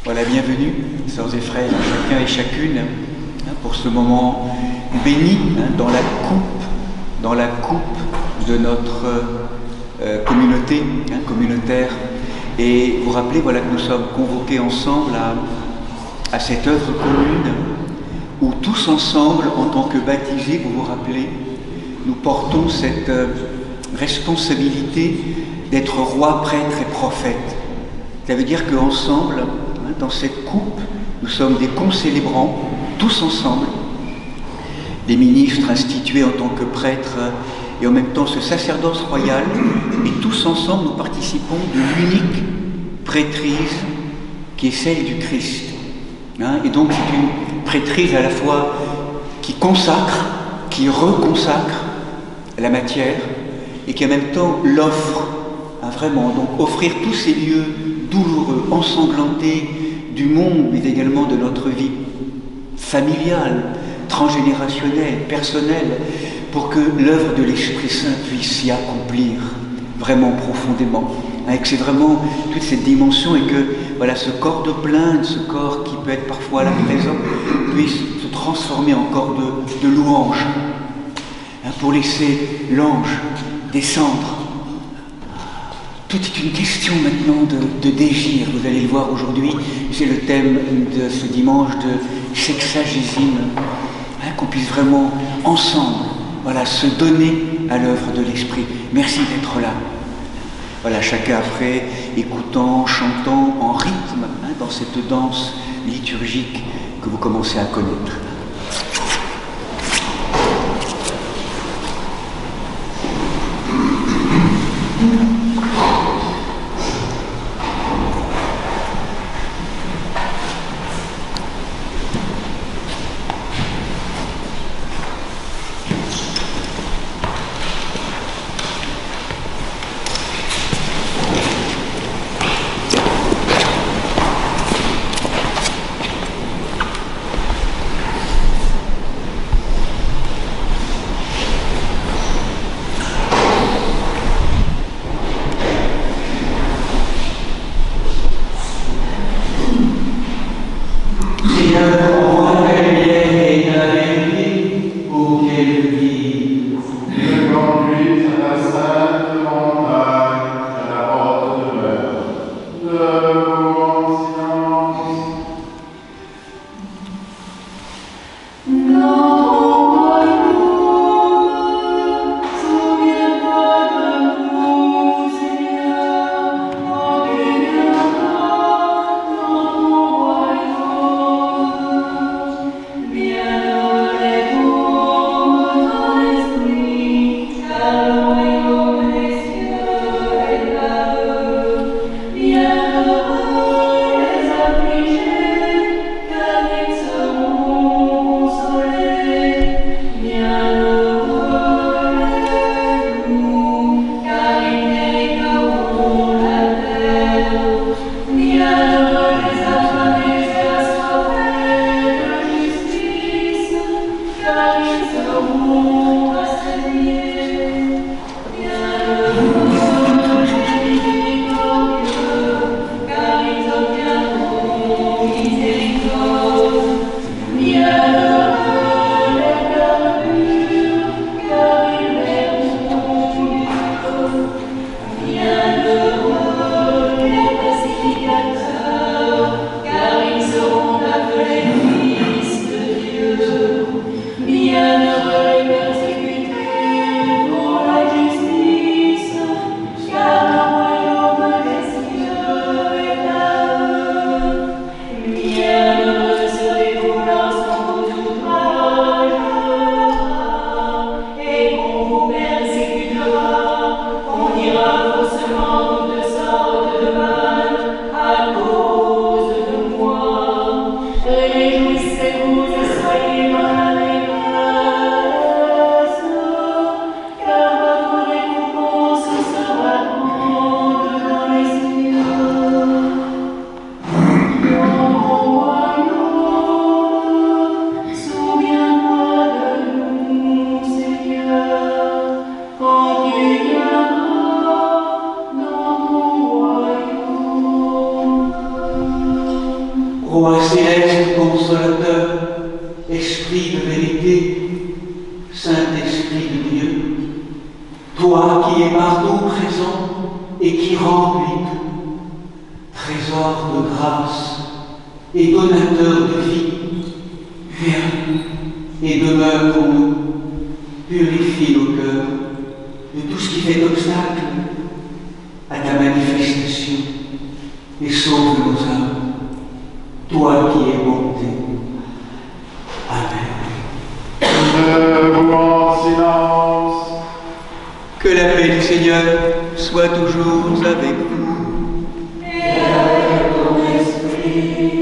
Voilà, bienvenue, sœurs et frères, chacun et chacune, pour ce moment béni dans la coupe de notre communauté communautaire. Et vous rappelez voilà, que nous sommes convoqués ensemble à cette œuvre commune où tous ensemble, en tant que baptisés, vous vous rappelez, nous portons cette responsabilité d'être roi, prêtre et prophète. Ça veut dire qu'ensemble, dans cette coupe, nous sommes des concélébrants, tous ensemble, des ministres institués en tant que prêtres et en même temps ce sacerdoce royal, et tous ensemble nous participons de l'unique prêtrise qui est celle du Christ. Et donc c'est une prêtrise à la fois qui consacre, qui reconsacre la matière et qui en même temps l'offre, vraiment, donc offrir tous ces lieux douloureux, ensanglantés du monde, mais également de notre vie familiale, transgénérationnelle, personnelle, pour que l'œuvre de l'Esprit Saint puisse s'y accomplir vraiment profondément. Et que c'est vraiment toute cette dimension et que voilà, ce corps de plainte, ce corps qui peut être parfois à la présent, puisse se transformer en corps de louange, pour laisser l'ange descendre. Tout est une question maintenant de désir. Vous allez le voir aujourd'hui, c'est le thème de ce dimanche de sexagésime, qu'on puisse vraiment ensemble se donner à l'œuvre de l'Esprit. Merci d'être là. Voilà, chacun après, écoutant, chantant en rythme, dans cette danse liturgique que vous commencez à connaître. Roi céleste, consolateur, esprit de vérité, Saint-Esprit de Dieu, toi qui es partout présent et qui remplis tout, trésor de grâce et donateur de vie, viens et demeure pour nous, purifie nos cœurs de tout ce qui fait obstacle à ta manifestation et sauve nos âmes, toi qui es bonté. Amen. Debout en silence. Que la paix du Seigneur soit toujours avec vous. Et avec ton esprit.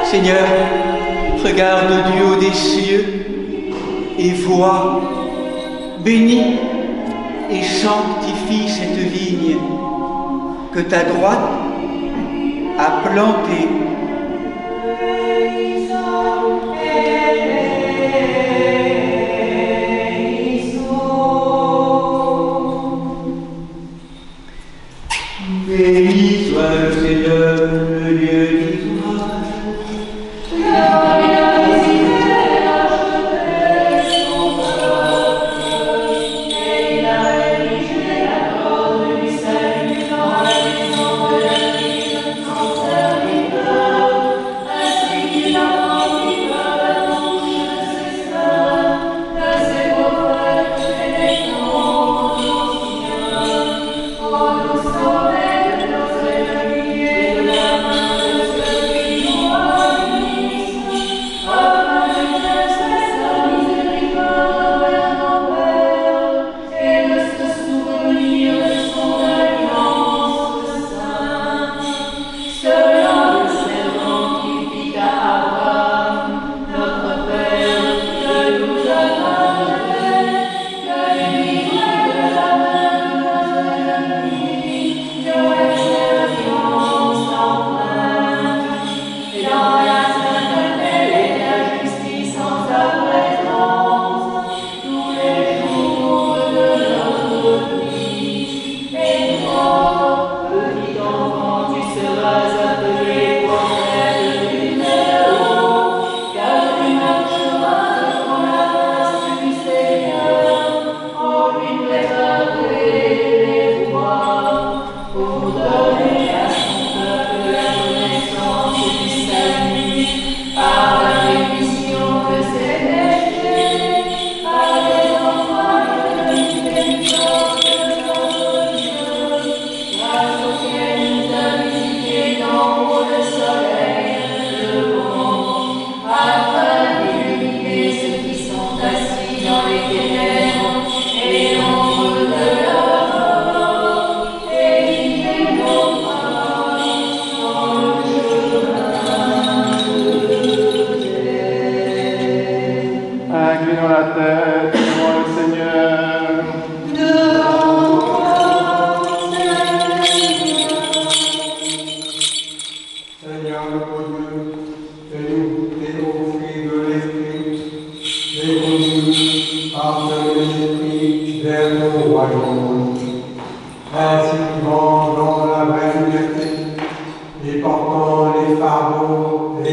Seigneur, regarde du haut des cieux et vois, bénis et sanctifie cette vigne que ta droite a plantée. Béni soit le Seigneur, le Dieu d'Israël.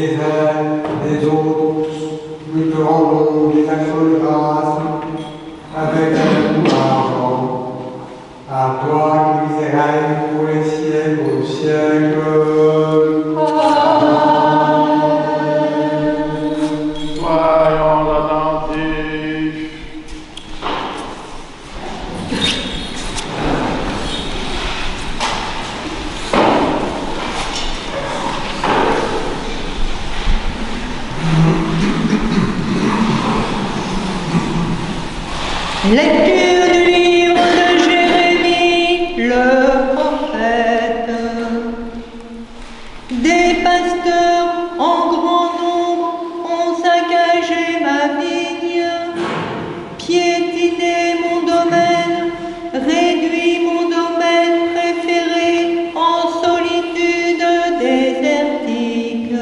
les uns les autres, nous te rendons des actions de grâce avec un goût ardent. À toi qui vis et règnes pour les siècles aux siècles. Soyons attentifs. Lecture du livre de Jérémie, le prophète. Des pasteurs en grand nombre ont saccagé ma vigne, piétiné mon domaine, réduit mon domaine préféré en solitude désertique.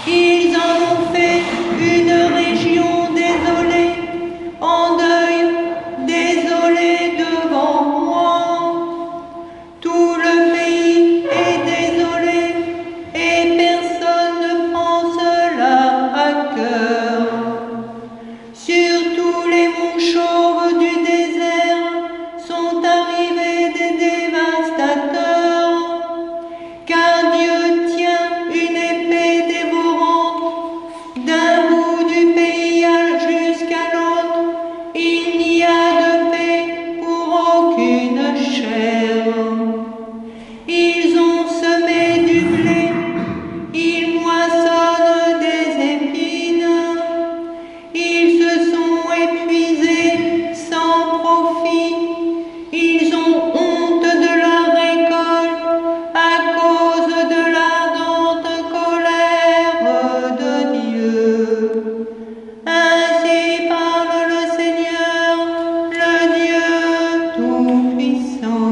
Ils en ont fait une région désolée, en deuil, désolé devant moi. Tout le pays est désolé et personne ne prend cela à cœur. Sur tous les monts chauves du désert sont arrivés des dévastateurs, car Dieu tient une épée dévorante d'un bout du pays jusqu'à l'autre. Il n'y a de paix pour aucune chair. Ils ont semé du blé, ils moissonnent des épines. Ils se sont épuisés sans profit. Ils ont honte de leur récolte à cause de l'ardente colère de Dieu. Ainsi parle le Seigneur, le Dieu Tout-Puissant.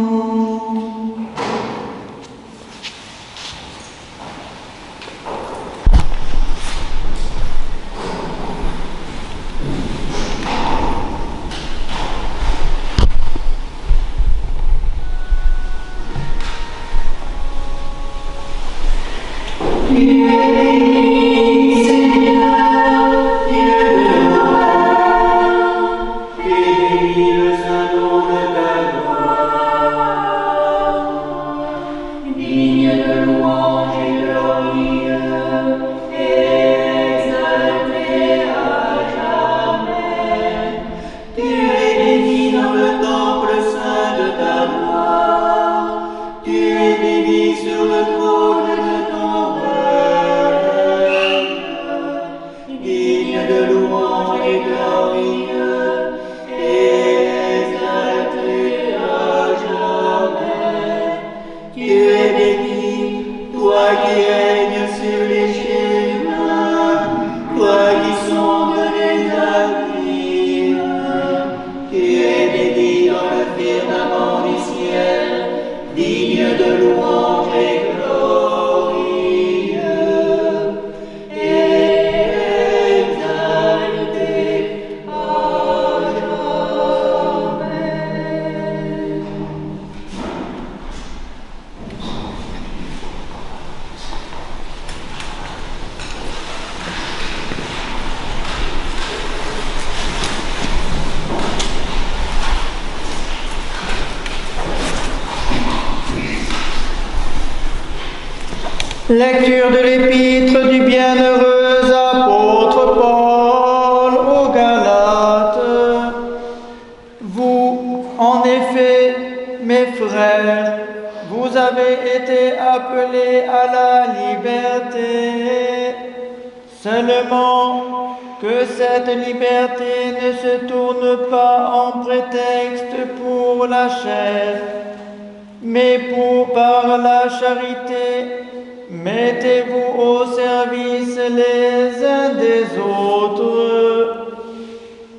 Lecture de l'épître du bienheureux apôtre Paul aux Galates. Vous, en effet, mes frères, vous avez été appelés à la liberté. Seulement que cette liberté ne se tourne pas en prétexte pour la chair, mais par la charité. Mettez-vous au service les uns des autres,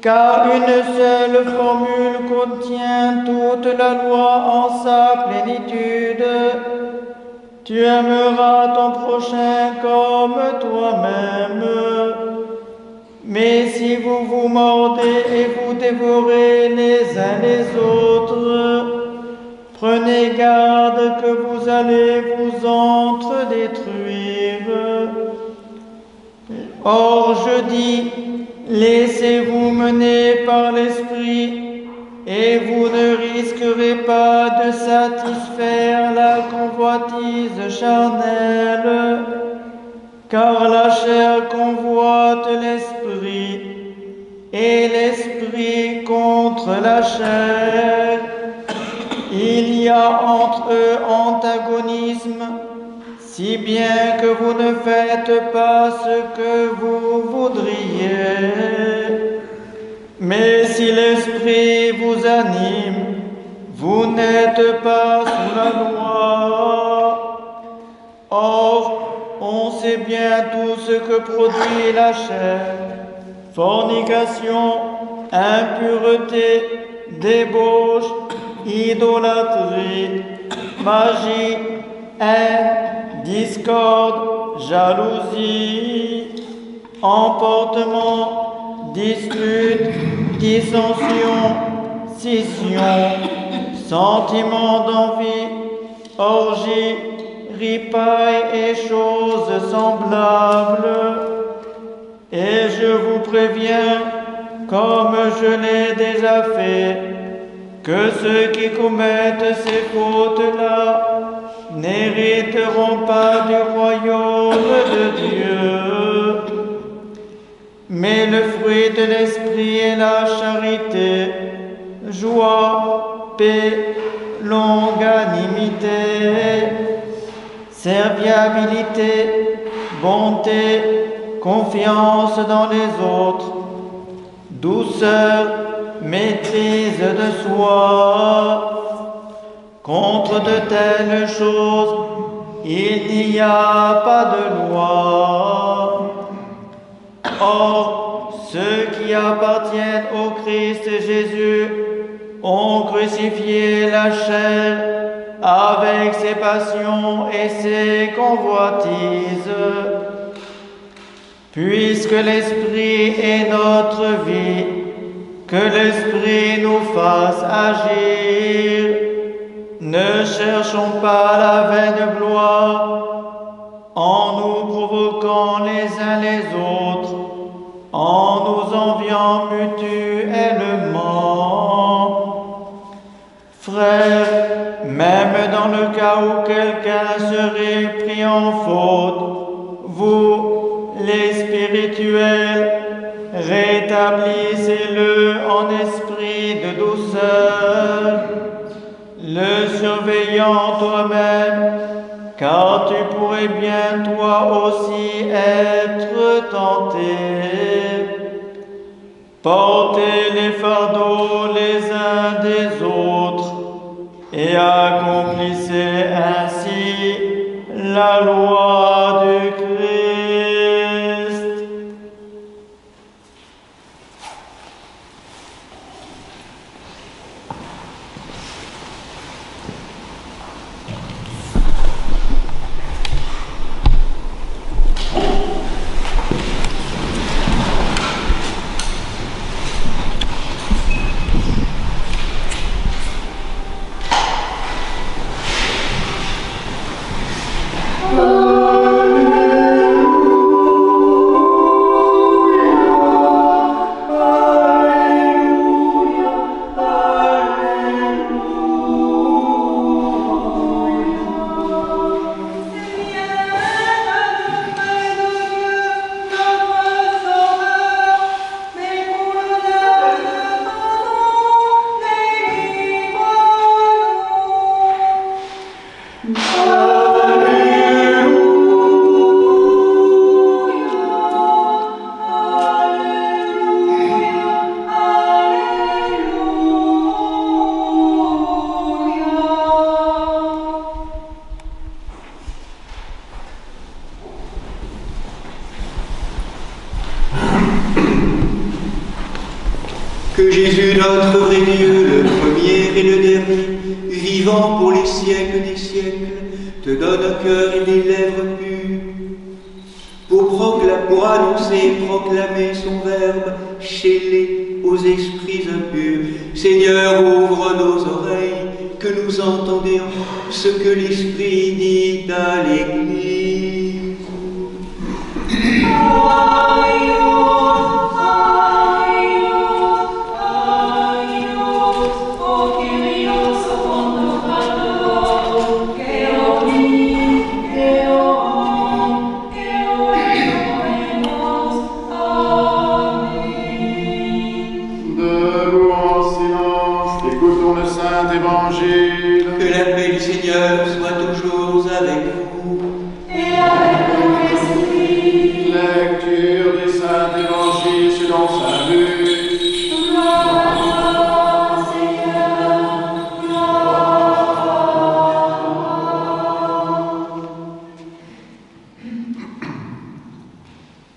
car une seule formule contient toute la loi en sa plénitude. Tu aimeras ton prochain comme toi-même. Mais si vous vous mordez et vous dévorez les uns les autres, prenez garde que vous allez vous entre-détruire. Or je dis, laissez-vous mener par l'Esprit, et vous ne risquerez pas de satisfaire la convoitise charnelle, car la chair convoite l'Esprit, et l'Esprit contre la chair. Il y a entre eux antagonisme, si bien que vous ne faites pas ce que vous voudriez. Mais si l'Esprit vous anime, vous n'êtes pas sous la loi. Or, on sait bien tout ce que produit la chair: fornication, impureté, débauche, idolâtrie, magie, haine, discorde, jalousie, emportement, dispute, dissension, scission, sentiment d'envie, orgie, ripaille et choses semblables. Et je vous préviens, comme je l'ai déjà fait, que ceux qui commettent ces fautes-là n'hériteront pas du royaume de Dieu. Mais le fruit de l'Esprit est la charité, joie, paix, longanimité, serviabilité, bonté, confiance dans les autres, douceur, maîtrise de soi. Contre de telles choses, il n'y a pas de loi. Or, ceux qui appartiennent au Christ Jésus ont crucifié la chair avec ses passions et ses convoitises. Puisque l'Esprit est notre vie, que l'Esprit nous fasse agir. Ne cherchons pas la vaine gloire en nous provoquant les uns les autres, en nous enviant mutuellement. Frères, même dans le cas où quelqu'un serait pris en faute, vous, les spirituels, rétablissez-le en esprit de douceur, le surveillant toi-même, car tu pourrais bien toi aussi être tenté. Portez les fardeaux les uns des autres et accomplissez ainsi la loi du Christ. Que Jésus, notre vrai Dieu, le premier et le dernier, vivant pour les siècles des siècles, te donne un cœur et des lèvres pures, pour annoncer et proclamer son verbe, scellé aux esprits impurs. Seigneur, ouvre nos oreilles, que nous entendions ce que l'Esprit dit à l'Église.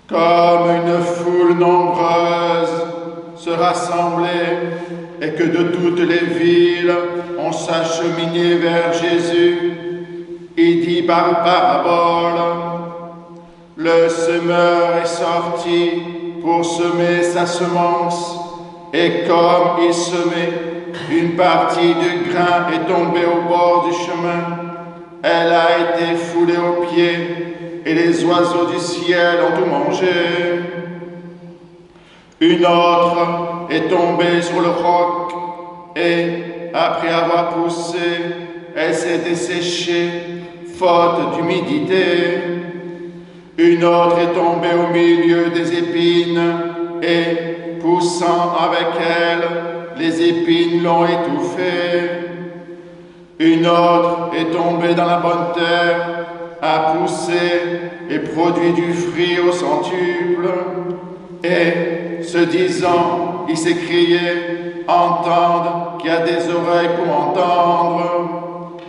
Comme une foule nombreuse se rassemblait et que de toutes les villes on s'acheminait vers Jésus, il dit par parabole: le semeur est sorti pour semer sa semence, et comme il semait, une partie du grain est tombée au bord du chemin. Elle a été foulée aux pieds, et les oiseaux du ciel ont tout mangé. Une autre est tombée sur le roc, et après avoir poussé, elle s'est desséchée, faute d'humidité. Une autre est tombée au milieu des épines, et poussant avec elle, les épines l'ont étouffée. Une autre est tombée dans la bonne terre, a poussé et produit du fruit au centuple. Et, se disant, il s'écriait: entende, qui a des oreilles pour entendre.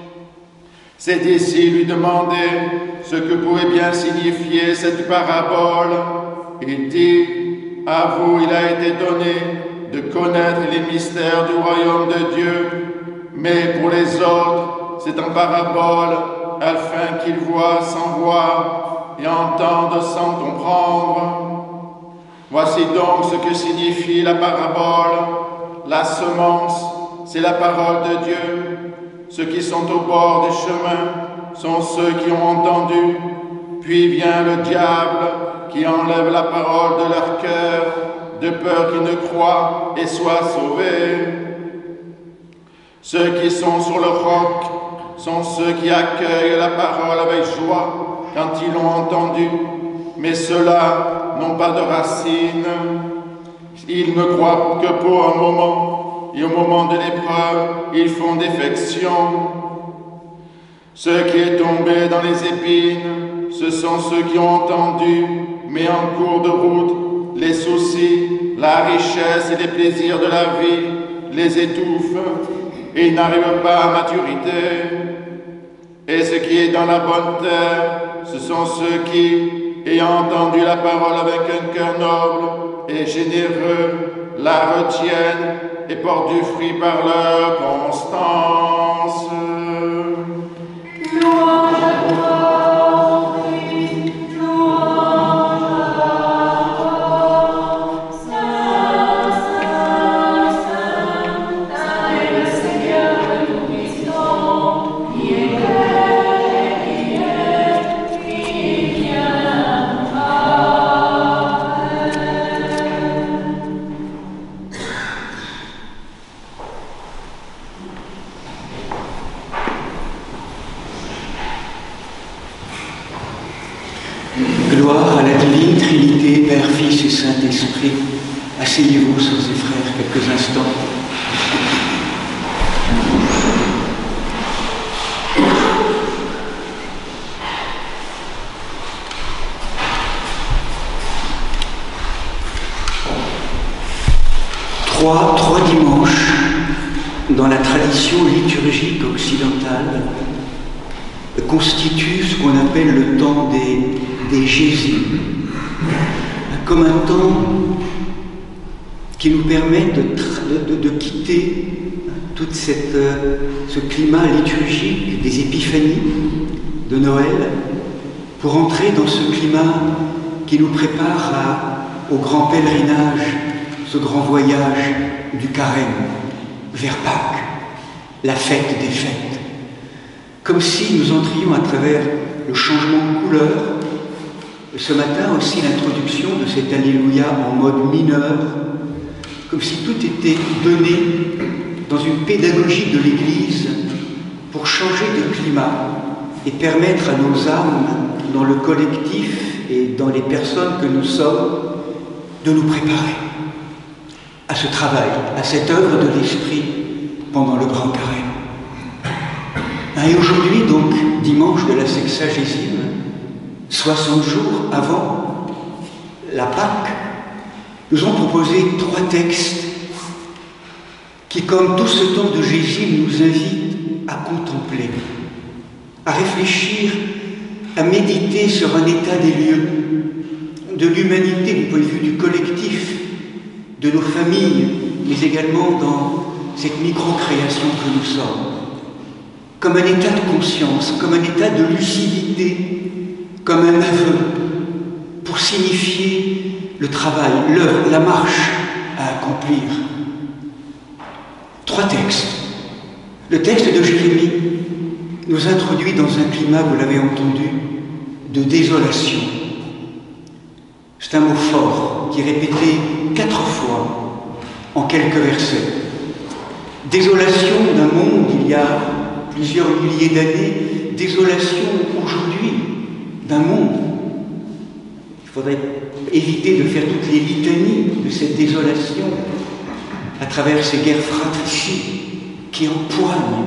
Ses disciples lui demandaient ce que pouvait bien signifier cette parabole. Il dit: à vous il a été donné de connaître les mystères du royaume de Dieu, mais pour les autres, c'est en parabole, afin qu'ils voient sans voir et entendent sans comprendre. Voici donc ce que signifie la parabole. La semence, c'est la parole de Dieu. Ceux qui sont au bord du chemin sont ceux qui ont entendu. Puis vient le diable qui enlève la parole de leur cœur, de peur qu'ils ne croient et soient sauvés. Ceux qui sont sur le roc sont ceux qui accueillent la parole avec joie quand ils l'ont entendue, mais ceux-là n'ont pas de racines. Ils ne croient que pour un moment, et au moment de l'épreuve, ils font défection. Ceux qui est tombé dans les épines, ce sont ceux qui ont entendu, mais en cours de route, les soucis, la richesse et les plaisirs de la vie les étouffent, et ils n'arrivent pas à maturité. Et ce qui est dans la bonne terre, ce sont ceux qui, ayant entendu la parole avec un cœur noble et généreux, la retiennent et portent du fruit par leur constance. Louange à toi, Christ, louange à toi. Saint, Saint, Saint, Saint est le Seigneur Tout-Puissant, qui était, qui vient. Gloire à la divine Trinité, Père, Fils et Saint-Esprit. Asseyez-vous, sœurs et frères, quelques instants. Trois dimanches dans la tradition liturgique occidentale constituent ce qu'on appelle le temps des Jésus, comme un temps qui nous permet de quitter tout ce climat liturgique des épiphanies de Noël pour entrer dans ce climat qui nous prépare au grand pèlerinage, ce grand voyage du Carême vers Pâques, la fête des fêtes. Comme si nous entrions à travers le changement de couleur. Ce matin aussi l'introduction de cet Alléluia en mode mineur, comme si tout était donné dans une pédagogie de l'Église pour changer de climat et permettre à nos âmes, dans le collectif et dans les personnes que nous sommes, de nous préparer à ce travail, à cette œuvre de l'Esprit pendant le Grand Carême. Et aujourd'hui, donc, dimanche de la Sexagésime, 60 jours avant la Pâque, nous ont proposé 3 textes qui, comme tout ce temps de Jésus, nous invitent à contempler, à réfléchir, à méditer sur un état des lieux de l'humanité, du point de vue du collectif, de nos familles, mais également dans cette micro-création que nous sommes, comme un état de conscience, comme un état de lucidité, comme un aveu, pour signifier le travail, l'œuvre, la marche à accomplir. 3 textes. Le texte de Jérémie nous introduit dans un climat, vous l'avez entendu, de désolation. C'est un mot fort qui est répété 4 fois en quelques versets. Désolation d'un monde il y a plusieurs milliers d'années, désolation aujourd'hui d'un monde. Il faudrait éviter de faire toutes les litanies de cette désolation à travers ces guerres fratricides qui empoignent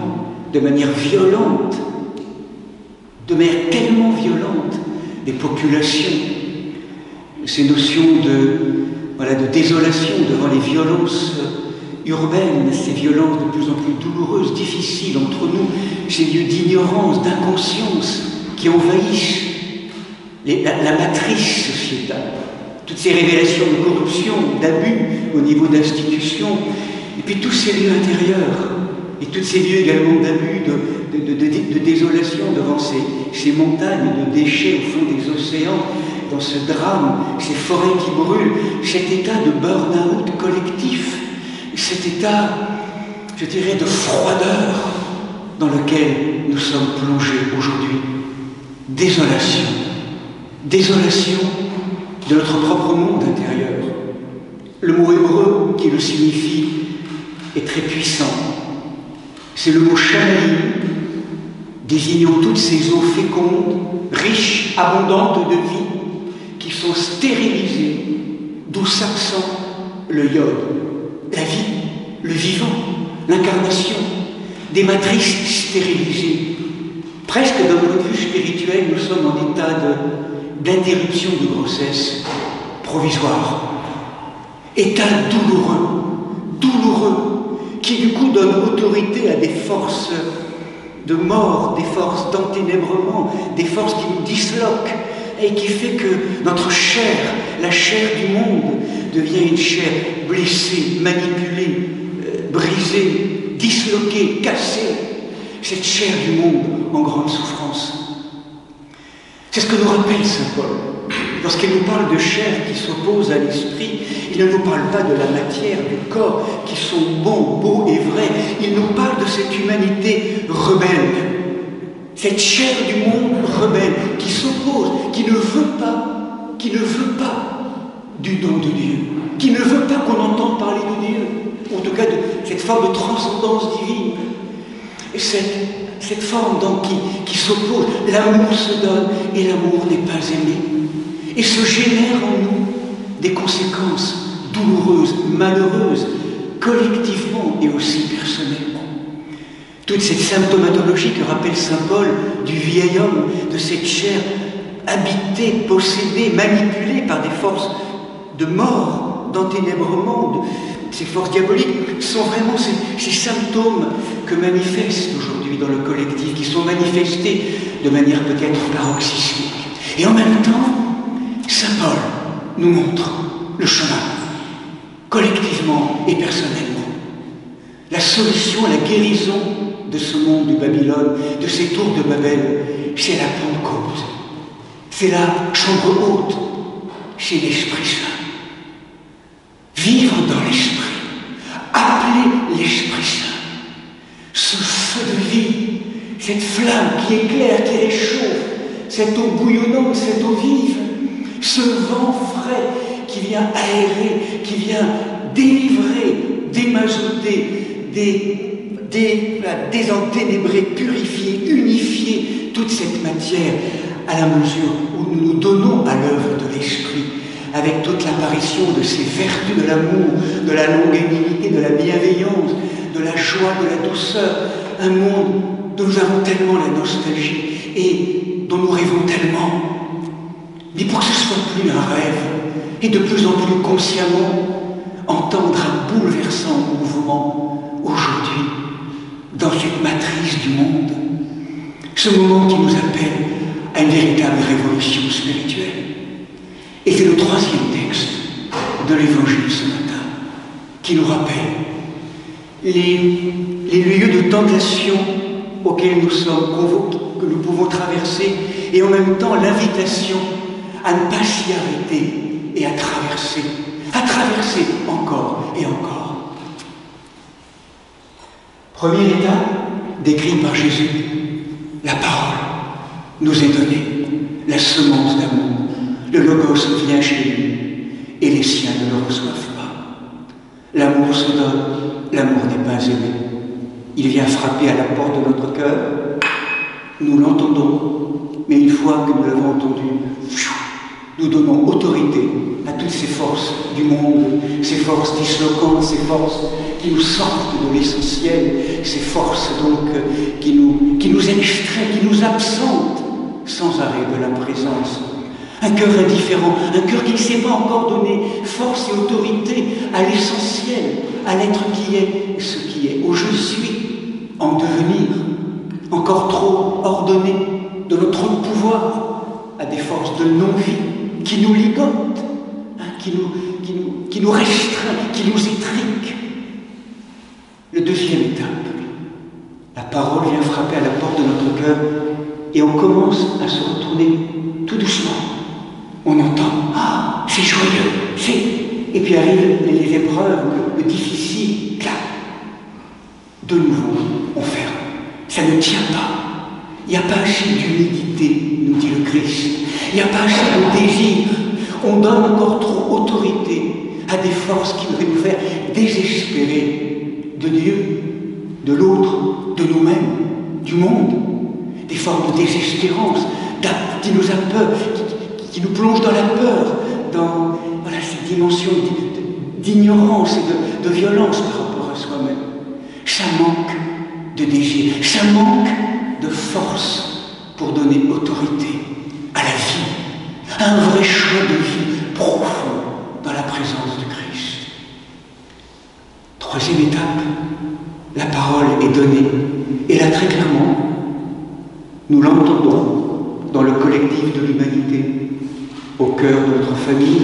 de manière violente, de manière tellement violente, des populations. Ces notions de désolation devant les violences urbaines, ces violences de plus en plus douloureuses, difficiles entre nous, ces lieux d'ignorance, d'inconscience qui envahissent la matrice sociétale. Toutes ces révélations de corruption, d'abus au niveau d'institutions, et puis tous ces lieux intérieurs, et tous ces lieux également d'abus, de désolation devant ces montagnes de déchets au fond des océans, dans ce drame, ces forêts qui brûlent, cet état de burn-out collectif, cet état, je dirais, de froideur dans lequel nous sommes plongés aujourd'hui. Désolation. Désolation de notre propre monde intérieur. Le mot hébreu qui le signifie est très puissant. C'est le mot shamaïm, désignant toutes ces eaux fécondes, riches, abondantes de vie, qui sont stérilisées, d'où s'absent le iode, la vie, le vivant, l'incarnation, des matrices stérilisées. Presque d'un point de vue spirituel, nous sommes en état d'interruption de grossesse provisoire. État douloureux, qui du coup donne autorité à des forces de mort, des forces d'enténèbrement, des forces qui nous disloquent, et qui fait que notre chair, la chair du monde, devient une chair blessée, manipulée, brisée, disloquée, cassée. Cette chair du monde en grande souffrance. C'est ce que nous rappelle saint Paul. Lorsqu'il nous parle de chair qui s'oppose à l'esprit, il ne nous parle pas de la matière, du corps, qui sont bons, beaux et vrais. Il nous parle de cette humanité rebelle. Cette chair du monde rebelle qui s'oppose, qui ne veut pas du don de Dieu, qui ne veut pas qu'on entende parler de Dieu, ou en tout cas de cette forme de transcendance divine. Et cette forme donc qui s'oppose, l'amour se donne et l'amour n'est pas aimé. Et se génère en nous des conséquences douloureuses, malheureuses, collectivement et aussi personnellement. Toute cette symptomatologie que rappelle saint Paul du vieil homme, de cette chair habitée, possédée, manipulée par des forces de mort, d'enténèbrement, ces forces diaboliques, sont vraiment ces symptômes que manifestent aujourd'hui dans le collectif, qui sont manifestés de manière peut-être paroxysmique. Et en même temps, saint Paul nous montre le chemin, collectivement et personnellement. La solution, la guérison de ce monde de Babylone, de ces tours de Babel, c'est la Pentecôte. C'est la chambre haute, c'est l'Esprit Saint. Vivre dans l'Esprit, appeler l'Esprit Saint, ce feu de vie, cette flamme qui éclaire, qui réchauffe, cette eau bouillonnante, cette eau vive, ce vent frais qui vient aérer, qui vient délivrer, démazoter, désenténébrer, purifier, unifier toute cette matière à la mesure où nous nous donnons à l'œuvre de l'Esprit, avec toute l'apparition de ces vertus de l'amour, de la longanimité, de la bienveillance, de la joie, de la douceur, un monde dont nous avons tellement la nostalgie et dont nous rêvons tellement. Mais pour que ce ne soit plus un rêve, et de plus en plus consciemment entendre un bouleversant mouvement aujourd'hui dans cette matrice du monde, ce moment qui nous appelle à une véritable révolution spirituelle. Et c'est le troisième texte de l'Évangile ce matin qui nous rappelle les lieux de tentation auxquels nous sommes convoqués, que nous pouvons traverser, et en même temps l'invitation à ne pas s'y arrêter et à traverser encore et encore. Première étape décrite par Jésus, la parole nous est donnée, la semence d'amour, le logos vient chez lui, et les siens ne le reçoivent pas. L'amour se donne, l'amour n'est pas aimé. Il vient frapper à la porte de notre cœur, nous l'entendons, mais une fois que nous l'avons entendu, nous donnons autorité à toutes ces forces du monde, ces forces disloquantes, ces forces qui nous sortent de l'essentiel, ces forces donc qui nous extraient, qui nous absentent sans arrêt de la présence. Un cœur indifférent, un cœur qui ne sait pas encore donner force et autorité à l'essentiel, à l'être qui est ce qui est, au je suis, en devenir, encore trop ordonné de notre pouvoir, à des forces de non-vie qui nous ligotent, qui nous restreint, qui nous étriquent. Le deuxième étape, la parole vient frapper à la porte de notre cœur et on commence à se retourner tout doucement. On entend « Ah, c'est joyeux, Et puis arrivent les épreuves, le difficile, clac. De nouveau, on ferme. Ça ne tient pas. Il n'y a pas assez d'humilité, nous dit le Christ. Il n'y a pas assez de désir. On donne encore trop autorité à des forces qui devraient nous faire désespérer de Dieu, de l'autre, de nous-mêmes, du monde. Des formes de désespérance, qui nous a peur, qui nous plonge dans la peur, dans cette dimension d'ignorance et de violence par rapport à soi-même. Ça manque de désir, ça manque de force pour donner autorité à la vie, à un vrai choix de vie profond dans la présence du Christ. Troisième étape, la parole est donnée, et là très clairement, nous l'entendons dans le collectif de l'humanité, au cœur de notre famille,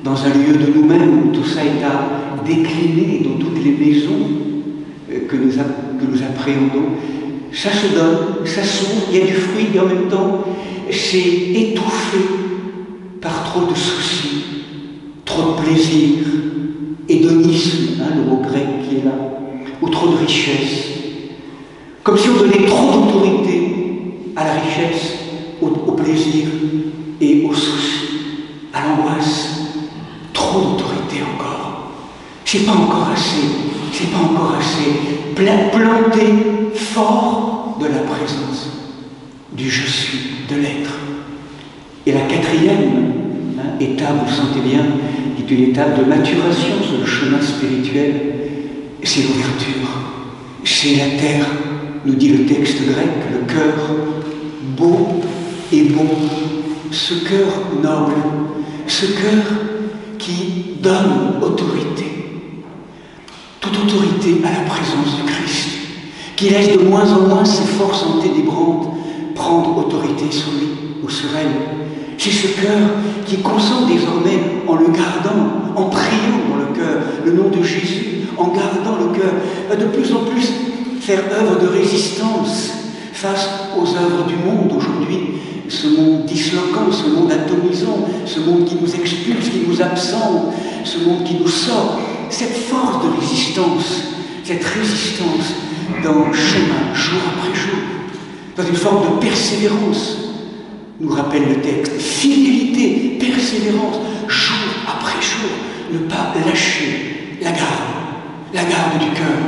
dans un lieu de nous-mêmes où tout ça est à décliner dans toutes les maisons que nous appréhendons. Ça se donne, ça s'ouvre, il y a du fruit, et en même temps, c'est étouffé par trop de soucis, trop de plaisir, hédonisme, le mot grec qui est là, ou trop de richesse. Comme si on donnait trop d'autorité à la richesse, au plaisir et aux soucis, à l'angoisse. Trop d'autorité encore. C'est pas encore assez planté fort de la présence du je suis, de l'être. Et la quatrième étape, vous sentez bien, est une étape de maturation sur le chemin spirituel, c'est l'ouverture, c'est la terre, nous dit le texte grec, le cœur beau et bon, ce cœur noble, ce cœur qui donne autorité, toute autorité à la présence du Christ, qui laisse de moins en moins ses forces anténébrantes prendre autorité sur lui ou sur elle. C'est ce cœur qui consent désormais, en le gardant, en priant dans le cœur, le nom de Jésus, en gardant le cœur, va de plus en plus faire œuvre de résistance face aux œuvres du monde aujourd'hui, ce monde disloquant, ce monde atomisant, ce monde qui nous expulse, qui nous absente, ce monde qui nous sort. Cette force de résistance, cette résistance dans le chemin, jour après jour, dans une forme de persévérance, nous rappelle le texte, fidélité, persévérance, jour après jour, ne pas lâcher la garde du cœur.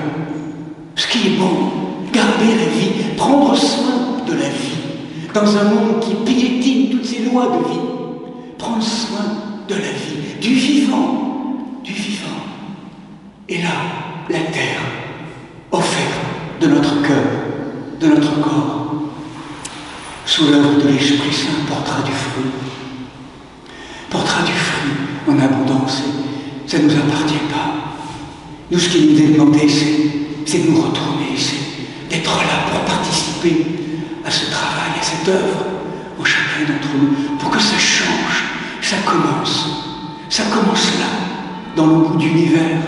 Ce qui est bon, garder la vie, prendre soin de la vie, dans un monde qui piétine toutes ces lois de vie, prendre soin de la vie, du vivant. Et là, la terre, offerte de notre cœur, de notre corps, sous l'œuvre de l'Esprit Saint, portera du fruit en abondance. Ça ne nous appartient pas. Nous, ce qui nous est demandé, c'est de nous retourner, c'est d'être là pour participer à ce travail, à cette œuvre, en chacun d'entre nous, pour que ça change ça commence là, dans le bout d'univers,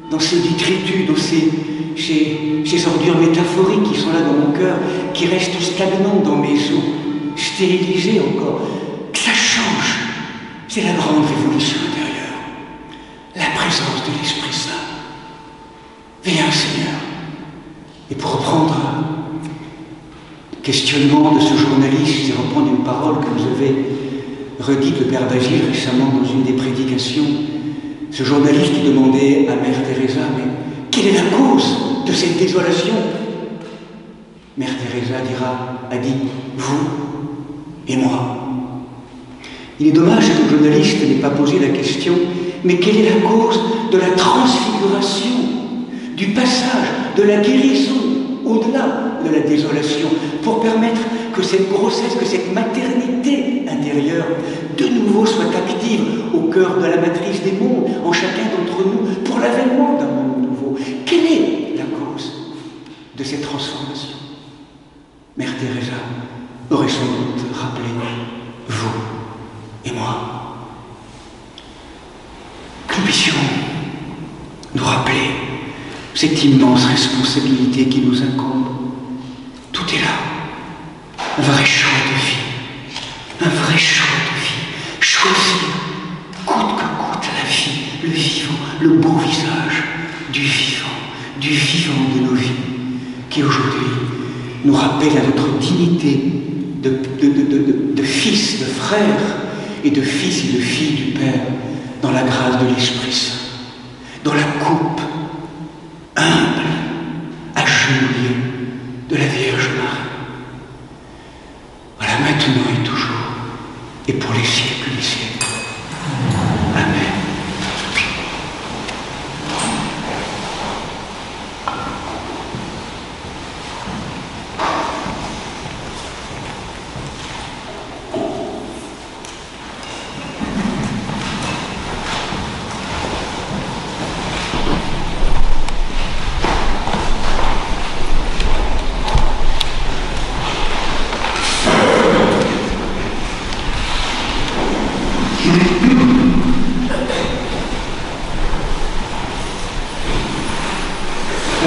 dans ces détritus, dans ces ordures métaphoriques qui sont là dans mon cœur, qui restent stagnantes dans mes os, stérilisées encore, que ça change. C'est la grande révolution intérieure, la présence de l'Esprit Saint. Viens, Seigneur. Et pour reprendre le questionnement de ce journaliste et reprendre une parole que vous avez redite, le Père Basile, récemment dans une des prédications, ce journaliste qui demandait à Mère Teresa, mais quelle est la cause de cette désolation? Mère Teresa a dit, vous et moi. Il est dommage que le journaliste n'ait pas posé la question, mais quelle est la cause de la transfiguration, du passage, de la guérison, au-delà de la désolation, pour permettre que cette grossesse, que cette maternité intérieure, de nouveau soit active au cœur de la matrice des mondes, en chacun d'entre nous, pour l'avènement d'un monde nouveau. Quelle est la cause de cette transformation? Mère Teresa aurait sans doute rappelé vous et moi. Que nous puissions nous rappeler cette immense responsabilité qui nous incombe. Tout est là. Un vrai choix de vie. Un vrai choix de vie. Choisir, coûte que coûte, la vie, le vivant, le beau visage du vivant de nos vies, qui aujourd'hui nous rappelle à notre dignité de fils, de frère, et de fils et de filles du Père, dans la grâce de l'Esprit Saint, dans la coupe humble, agenouillée de la Vierge Marie. Voilà, maintenant et toujours, et pour les siècles des siècles. Amen.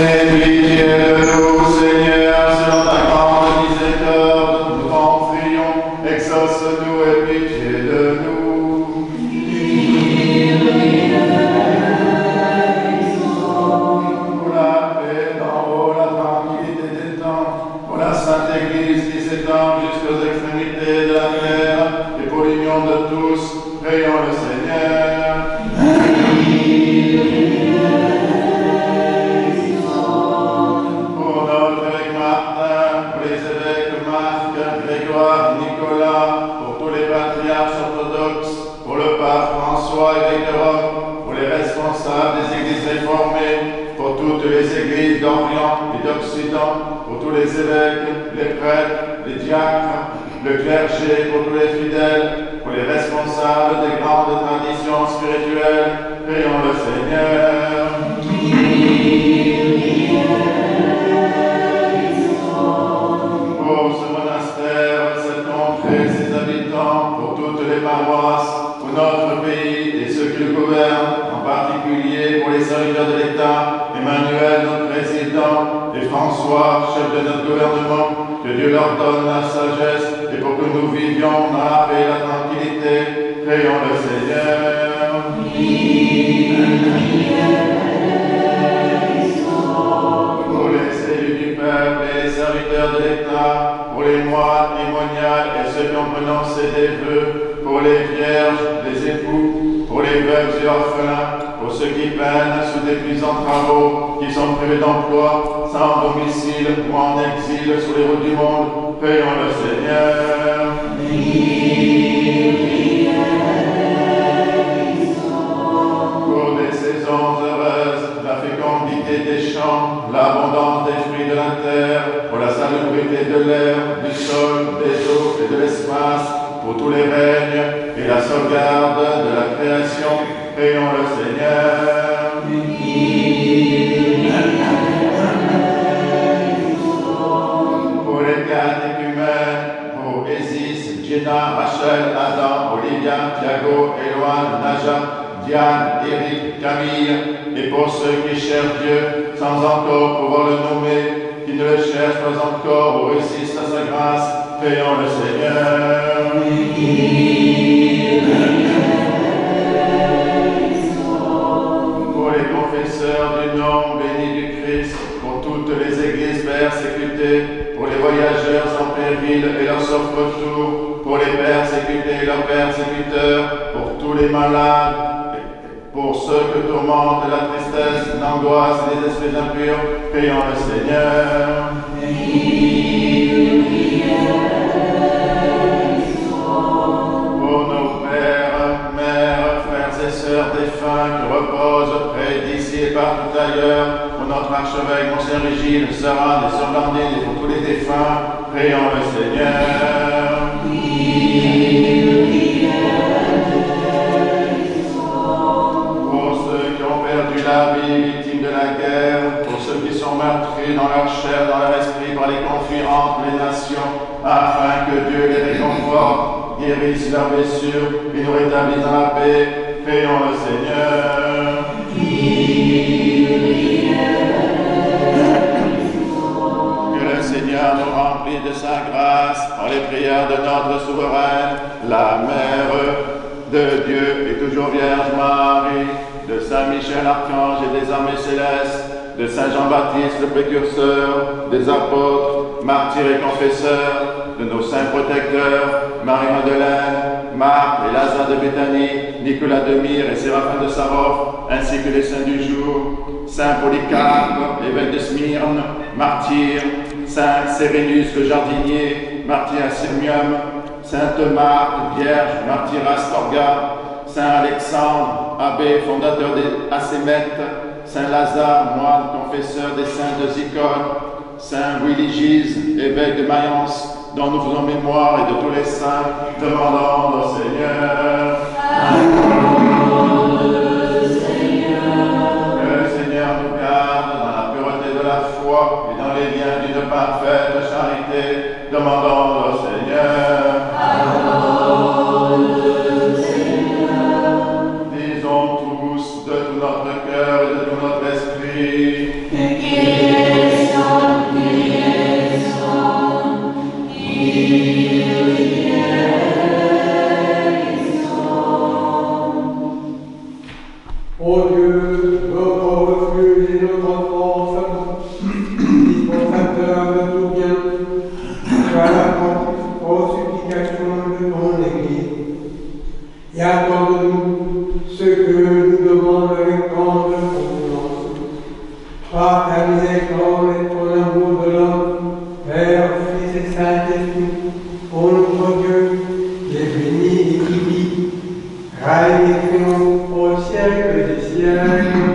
Aie pitié de nous, Seigneur, selon ta grande miséricorde, nous t'en prions, exauce-nous et pitié de nous. Pour la paix d'en haut, la tranquillité des temps, pour la Sainte Église qui s'étend jusqu'aux extrémités de la terre, et pour l'union de tous, prions le Seigneur. Nicolas, pour tous les patriarches orthodoxes, pour le pape François, évêque de Rome, pour les responsables des églises réformées, pour toutes les églises d'Orient et d'Occident, pour tous les évêques, les prêtres, les diacres, le clergé, pour tous les fidèles, pour les responsables des grandes traditions spirituelles, prions le Seigneur. Pour ce monastère, cette contrée, ses habitants, pour toutes les paroisses, pour notre pays et ceux qui le gouvernent, en particulier pour les serviteurs de l'État, Emmanuel, notre président, et François, chef de notre gouvernement, que Dieu leur donne la sagesse et pour que nous vivions dans la paix et la tranquillité, prions le Seigneur. Pour les élus du peuple et les serviteurs de l'État, pour les moines et moniales et ceux qui ont prononcé des vœux, pour les vierges, les époux, pour les veuves et orphelins, pour ceux qui peinent sous d'épuisants travaux, qui sont privés d'emploi, sans domicile ou en exil sur les routes du monde, prions le Seigneur. Pour des saisons heureuses, la fécondité des champs, l'abondance des fruits de la terre, pour la salubrité de l'air, du sol, des eaux et de l'espace, pour tous les règnes et la sauvegarde de la création, prions le Seigneur. Pour les catéchumènes, pour Isis, Gina, Rachel, Adam, Olivier, Lilian, Thiago, Éloane, Naja, Diane, Eric, Camille, et pour ceux qui cherchent Dieu sans encore pouvoir le nommer, qui ne le cherchent pas encore ou résistent à sa grâce, prions le Seigneur. Pour les confesseurs du nom béni du Christ, pour toutes les églises persécutées, pour les voyageurs en péril et leurs sauf retour, pour les persécutés et leurs persécuteurs, pour tous les malades, pour ceux que tourmente la tristesse, l'angoisse et les esprits impurs, prions le Seigneur. Pour nos pères, mères, frères et sœurs défunts qui reposent près d'ici et partout ailleurs, pour notre archevêque, Monseigneur Régine, sœur Anne et sœur Blandine, et pour tous les défunts, prions le Seigneur. Perdu la vie, victimes de la guerre, pour ceux qui sont meurtris dans leur chair, dans leur esprit, par les conflits entre les nations, afin que Dieu les réconforte, guérisse leurs blessures et nous rétablisse dans la paix, prions le Seigneur. Que le Seigneur nous remplisse de sa grâce par les prières de notre souveraine, la Mère de Dieu et toujours Vierge Marie, de Saint Michel Archange et des armées célestes, de Saint Jean-Baptiste le précurseur, des apôtres, martyrs et confesseurs, de nos saints protecteurs, Marie-Madeleine, Marc et Lazare de Béthanie, Nicolas de Myre et Séraphin de Sarov, ainsi que les saints du jour, Saint Polycarpe, évêque de Smyrne, martyr, Saint Sérénus le jardinier, martyr à Sirmium, Sainte Marthe, Vierge, martyr à Astorga, Saint Alexandre, abbé fondateur des Assémètes, Saint Lazare, moine confesseur des saints de Zikone, Saint Louis-Ligise, évêque de Mayence, dont nous faisons mémoire, et de tous les saints, demandons au Seigneur. Que le Seigneur nous garde dans la pureté de la foi et dans les liens d'une parfaite charité, demandons au Seigneur. Disons tous de tout notre cœur et de tout notre esprit. Ô Dieu, notre refuge et notre force, dispensateur de tout bien, sois attentif aux supplications de ton Église, et accorde-nous ce que nous demandons avec grande confiance. Par ta miséricorde et ton amour de l'homme, Père, Fils et Saint-Esprit, ô notre Dieu, qui est béni et qui vit, règne et triomphe au siècle des siècles.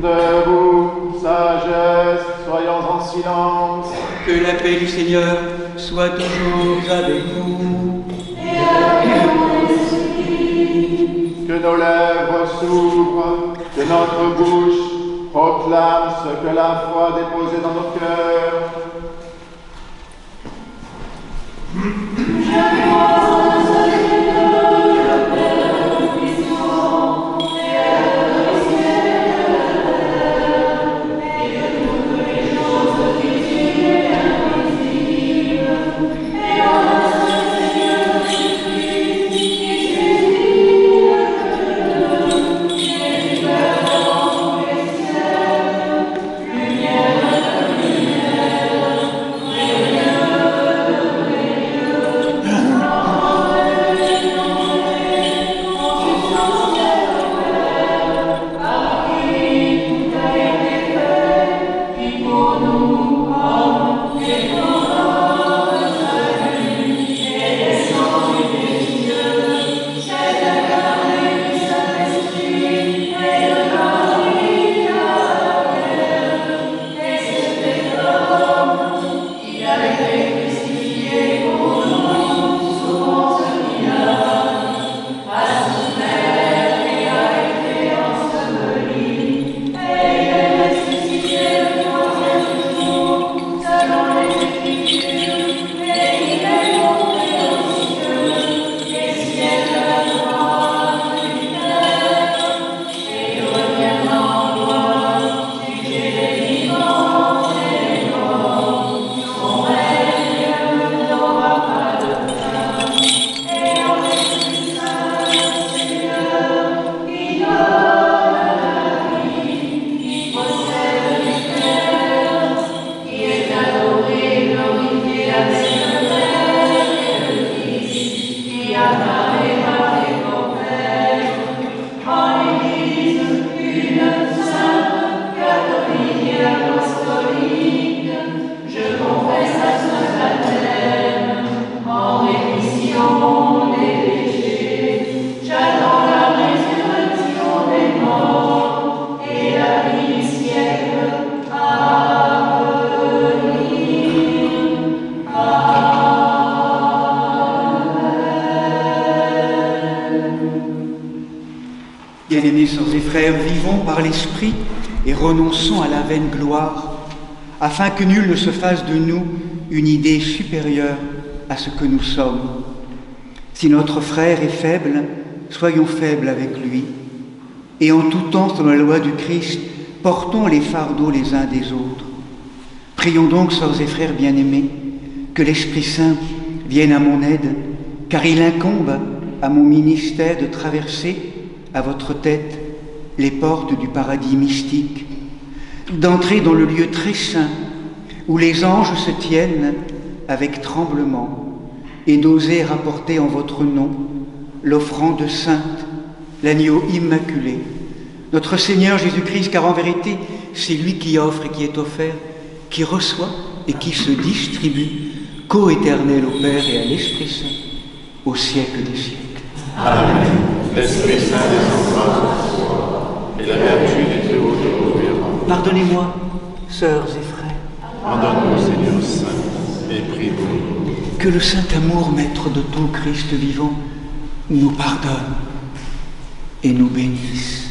Debout, sagesse, soyons en silence. Que la paix du Seigneur soit toujours avec vous. Que nos lèvres s'ouvrent, que notre bouche proclame ce que la foi déposée dans nos cœurs. Bien-aimés sœurs et frères, vivons par l'Esprit et renonçons à la vaine gloire, afin que nul ne se fasse de nous une idée supérieure à ce que nous sommes. Si notre frère est faible, soyons faibles avec lui, et en tout temps, selon la loi du Christ, portons les fardeaux les uns des autres. Prions donc, sœurs et frères bien-aimés, que l'Esprit Saint vienne à mon aide, car il incombe à mon ministère de traverser à votre tête les portes du paradis mystique, d'entrer dans le lieu très saint où les anges se tiennent avec tremblement et d'oser rapporter en votre nom l'offrande sainte, l'agneau immaculé, notre Seigneur Jésus-Christ, car en vérité, c'est lui qui offre et qui est offert, qui reçoit et qui se distribue, co-éternel au Père et à l'Esprit Saint, au siècle des siècles. Amen. L'Esprit Saint descendra sur toi, et la vertu du Très-Haut te couvrira. Pardonnez-moi, sœurs et frères. Pardonne-nous, Seigneur Saint, et prie pour nous. Que le saint amour, maître de tout Christ vivant, nous pardonne et nous bénisse.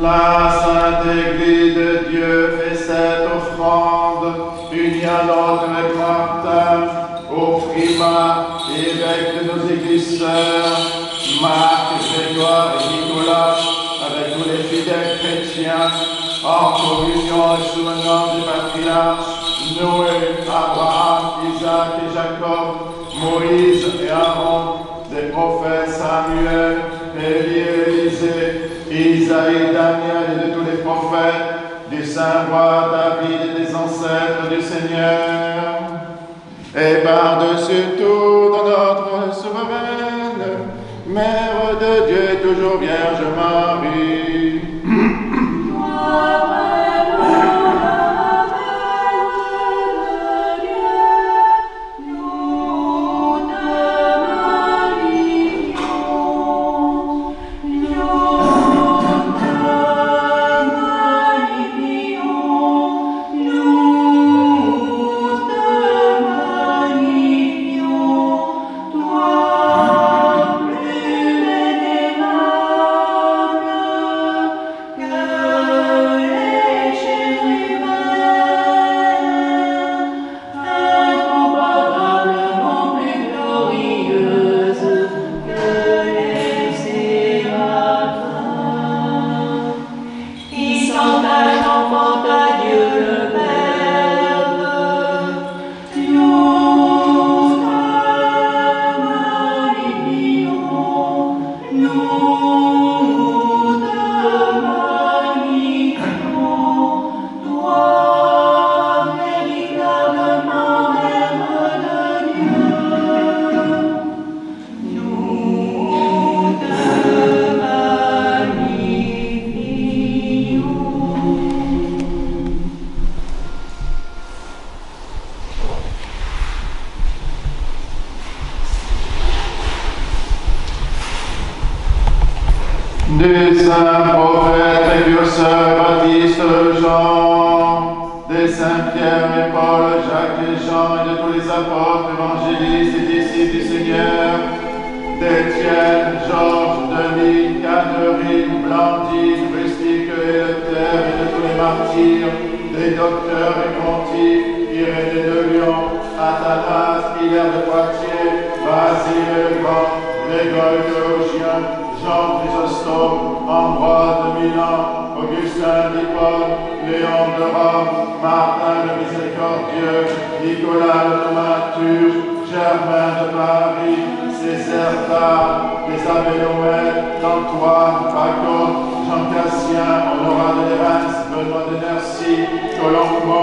La Sainte Église de Dieu fait cette offrande, unie à notre Martin, au primat, évêque de nos églises sœurs, Marc, Grégoire et Nicolas, avec tous les fidèles chrétiens, en communion et sous le nom du patriarche, Noé, Abraham, Isaac et Jacob, Moïse et Aaron, des prophètes Samuel, Élie et Élisée, Isaïe, Daniel et de tous les prophètes, du saint roi David et des ancêtres du Seigneur, et par-dessus tout de notre souveraine, Mère de Dieu, toujours Vierge Marie. Toi, plus vénérable Baptiste, Jean, des saints Pierre et Paul, Jacques et Jean, et de tous les apôtres, évangélistes et disciples du Seigneur, d'Étienne, Georges, Denis, Catherine, Blandine, Rustique et Eleuthère, et de tous les martyrs, des docteurs et pontifes, Irénée de Lyon, Athanas, Hilaire de Poitiers, Basile le Grand, Grégoire le Théologien, Jean Chrysostome, Ambroise de Milan, Augustin d'Hippone, Léon de Rome, Martin le Miséricordieux, Nicolas le Thaumaturge, Germain de Paris, Césaire Bar, les Abélomèdes, Antoine, Paco, Jean Cassien, Honorat de Lérins, Benoît de Nercy, Colombo,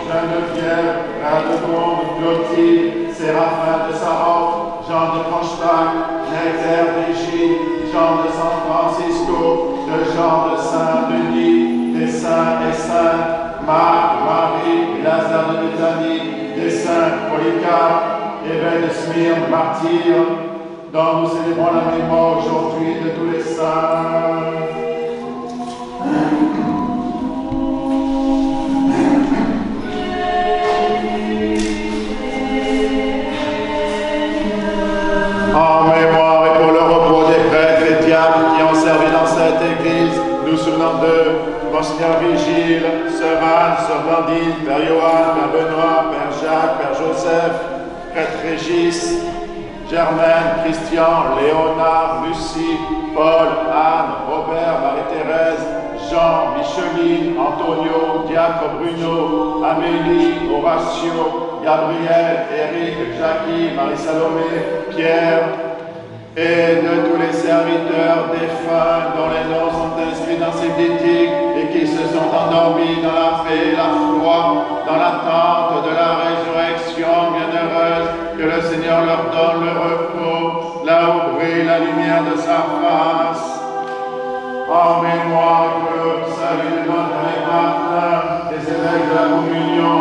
Geneviève, Radegonde, Clotilde, Séraphin de Sarov, Jean de Franchepach, Nectaire d'Égypte, Jean de San Francisco, de Jean de Saint-Denis, des saints et saintes, Marc, Marie, Lazare de Béthanie, des saints Polycarpe, évêque de Smyrne, martyr, dont nous célébrons la mémoire aujourd'hui de tous les saints. En mémoire et pour le repos des prêtres et diacres qui ont servi dans cette église, nous souvenons de Monseigneur Vigile, Sœur Anne, Sœur Blandine, Père Johan, Père Benoît, Père Jacques, Père Joseph, Prêtre Régis, Germaine, Christian, Léonard, Lucie, Paul, Anne, Robert, Marie-Thérèse, Jean, Micheline, Antonio, Diacre Bruno, Amélie, Horatio, Gabriel, Éric, Jackie, Marie-Salomé, Pierre, et de tous les serviteurs défunts dont les noms sont inscrits dans ces critiques et qui se sont endormis dans la paix et la foi, dans l'attente de la résurrection bienheureuse, que le Seigneur leur donne le repos, là où brille la lumière de sa face. En mémoire pour le salut de notre évêque Martin, des évêques de la communion,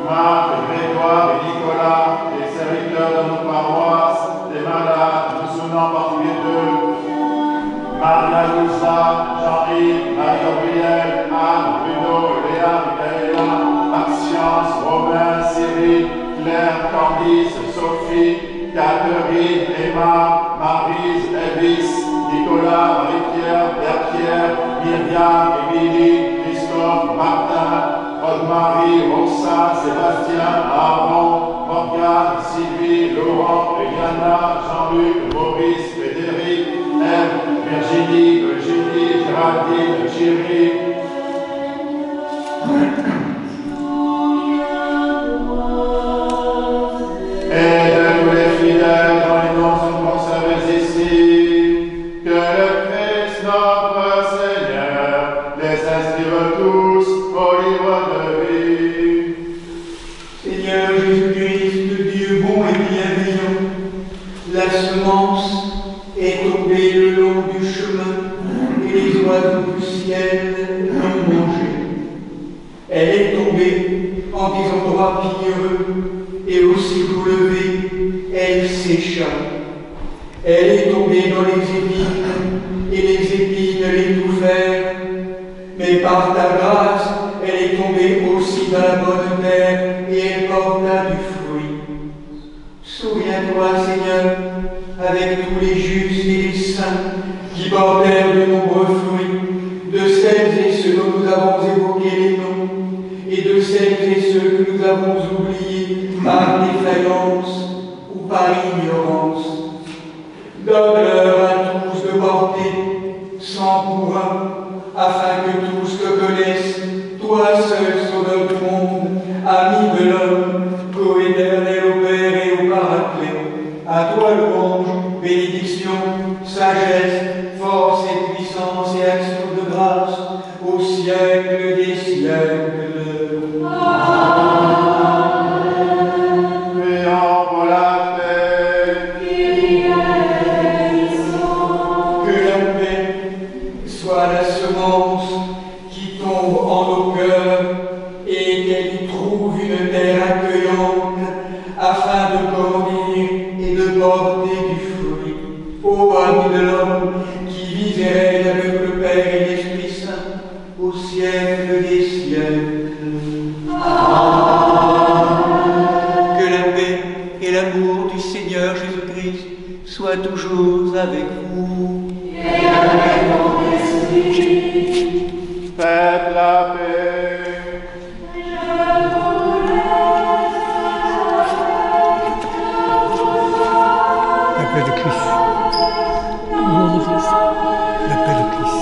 Marc, Grégoire et Nicolas, les serviteurs de nos paroisses, des malades, nous souvenons en particulier d'eux, Maria Luisa, Jean-Yves, Marie-Gabrielle, Anne, Bruno, Léa, Michaela, Patience, Robin, Cyril, Claire, Candice, Sophie, Catherine, Emma, Maryse, Elvis, Nicolas, Marie-Pierre, Père-Pierre, Myriam, Émilie, Christophe, Martin, Rose-Marie, Rosa, Sébastien, Aaron, Morgane, Sylvie, Laurent, Eliana, Jean-Luc, Maurice, Frédéric, Ève, Virginie, Eugénie, Géraldine, Thierry. Et de tous les fidèles dont les noms sont conservés ici, que le Christ notre Seigneur les inscrive tous au livre de vie. Seigneur Jésus-Christ, Dieu bon et bienveillant, la semence est tombée le long du chemin et les oiseaux du ciel l'ont mangée. Elle est tombée en des endroits pierreux et aussitôt levée, elle s'échappe. Elle est tombée dans les épines et les épines l'étouffèrent. Mais par ta grâce, elle est tombée aussi dans la bonne terre et elle porta du fruit. Souviens-toi, Seigneur, avec tous les justes et les saints qui portèrent de nombreux fruits, de celles et ceux dont nous avons évoqué les noms, et de celles et ceux que nous avons oubliés par défaillance ou par ignorance. Donne-leur à tous de porter, sans pour un, afin que tous te connaissent, toi seul sauveur du monde, ami de l'homme, co-éternel au Père et au Paraclet. À toi louange, bénédiction, sagesse, force et puissance et action de grâce, au siècle des siècles. Prions pour la paix. Que la paix soit la semence qui tombe en nos cœurs et qu'elle y trouve une terre accueillante afin de grandir et de porter du fruit. Ô ami de l'homme qui vit et règne avec le Père et l'Esprit Saint au ciel siècles des siècles. Que la paix et l'amour du Seigneur Jésus-Christ soient toujours avec vous. Et avec ton esprit. Faites la paix. La paix de Christ. La paix de Christ.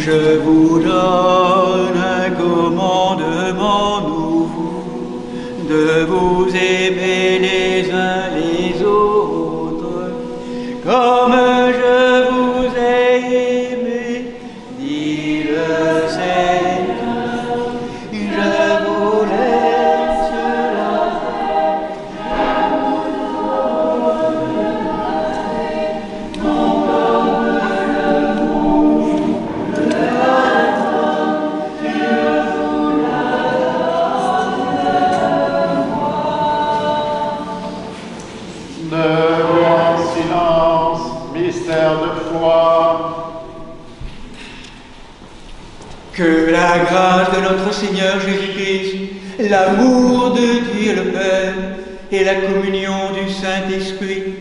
Je vous donne un commandement nouveau, de vous aimer les uns les autres, comme je vous ai aimé, dit le Seigneur. Je vous laisse la Devant silence, mystère de foi. Que la grâce de notre Seigneur Jésus-Christ, l'amour de Dieu le Père et la communion du Saint-Esprit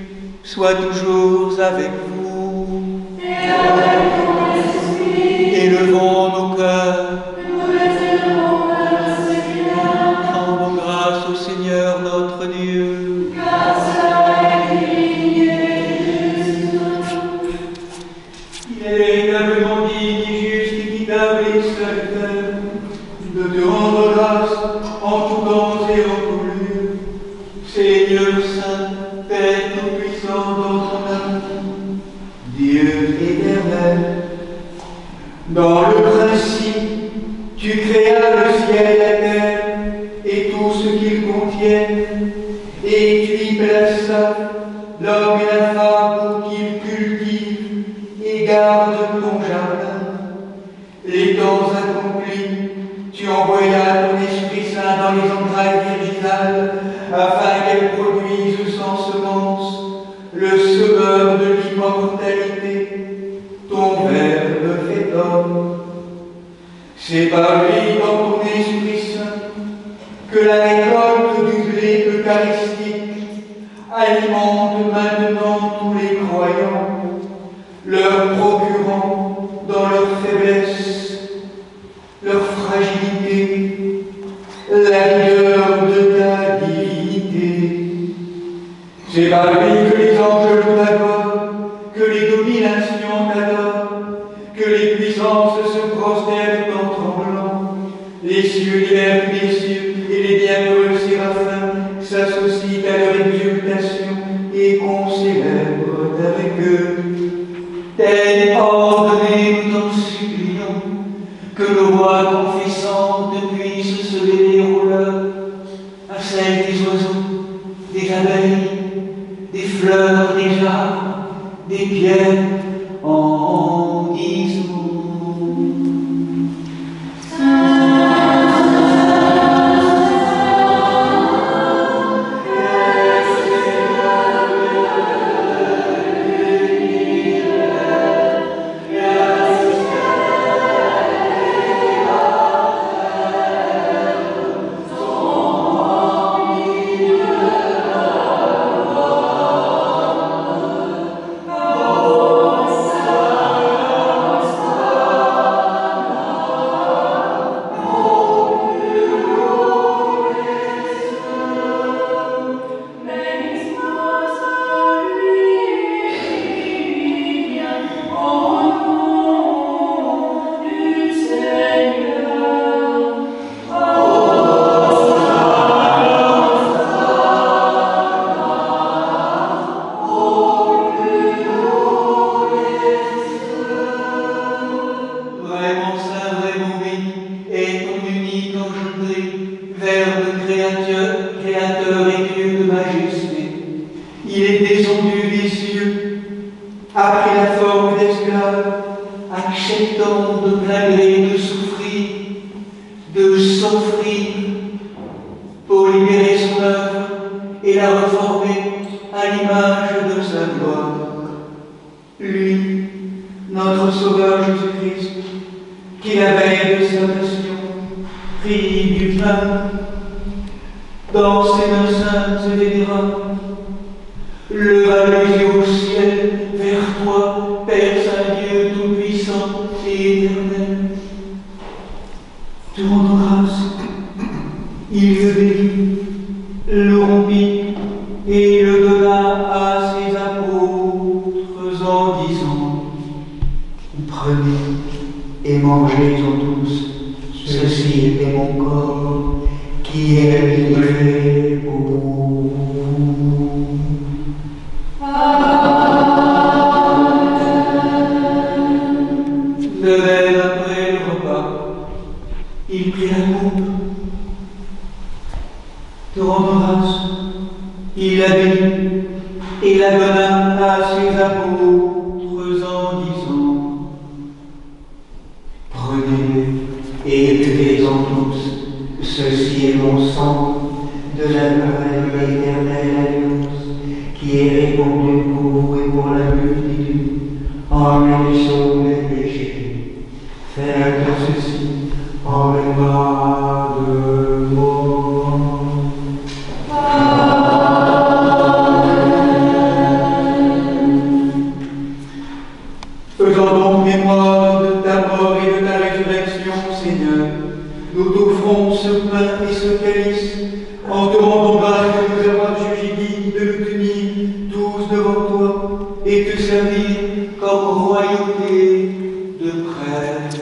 soient toujours avec vous. Et avec ton esprit. Élevons nos cœurs, Nous les élevons vers le Seigneur. rendons grâce au Seigneur notre Dieu. Car cela est digne et juste. Il est véritablement digne et juste, équitable et salutaire de te rendre grâce en tout temps et en tout lieu. Seigneur Saint, Père Tout-Puissant dans ton âme, Dieu éternel, dans le principe, tu créas le ciel, la terre et tout ce qu'ils contiennent, et tu y plaças l'homme et la femme pour qu'ils cultivent et gardent ton jardin. Les temps accomplis, tu envoyas ton Esprit Saint dans les entrailles virginales, afin qu'elles produisent sans semence le semeur de l'immortalité, ton Verbe fait homme. C'est par lui, dans ton Esprit Saint, que la récolte du blé eucharistique alimente maintenant tous les croyants, leur procurant dans leur faiblesse, leur fragilité, la lueur de ta divinité. C'est par lui que les anges t'adorent, que les dominations t'adorent, que les puissances se prosternent en tremblant, les cieux divers des cieux et les bienheureux séraphins s'associent à leur exultation et qu'on célèbre avec eux. T'es ordonné, nous t'en supplions, que nos voix confessantes puissent se lever au leur, à celle des oiseaux, des abeilles, des fleurs, des arbres, des pierres, en disons. Créateur et Dieu de majesté. Il est descendu des cieux, a pris la forme d'esclave, acceptant de plein gré de s'offrir pour libérer son œuvre et la reformer à l'image l'image de sa gloire. Lui, notre Sauveur Jésus-Christ, qui la veille de sa passion prit du pain dans ses mains saintes et vénérables, leva les yeux au ciel vers toi, Père Saint-Dieu tout-puissant et éternel. Te rendant grâce, il le bénit, le rompit et le donna à ses apôtres en disant: Prenez et mangez-en tous, ceci est mon corps qui est livré pour vous. De même, après le repas, il prit la coupe, te rendant grâce, il la bénit et la donna à ses apôtres en disant: Prenez et buvez-en tous, ceci est mon sang de la nouvelle et éternelle alliance, qui est répandue pour vous et pour la multitude en rémission des péchés. Faites ceci en mémoire de moi. Faisons donc mémoire de ta mort et de ta résurrection, Seigneur. Nous t'offrons ce pain et ce calice, en te rendant grâce de nous avoir jugés dignes de nous tenir tous devant toi et te servir comme royauté de prêtre.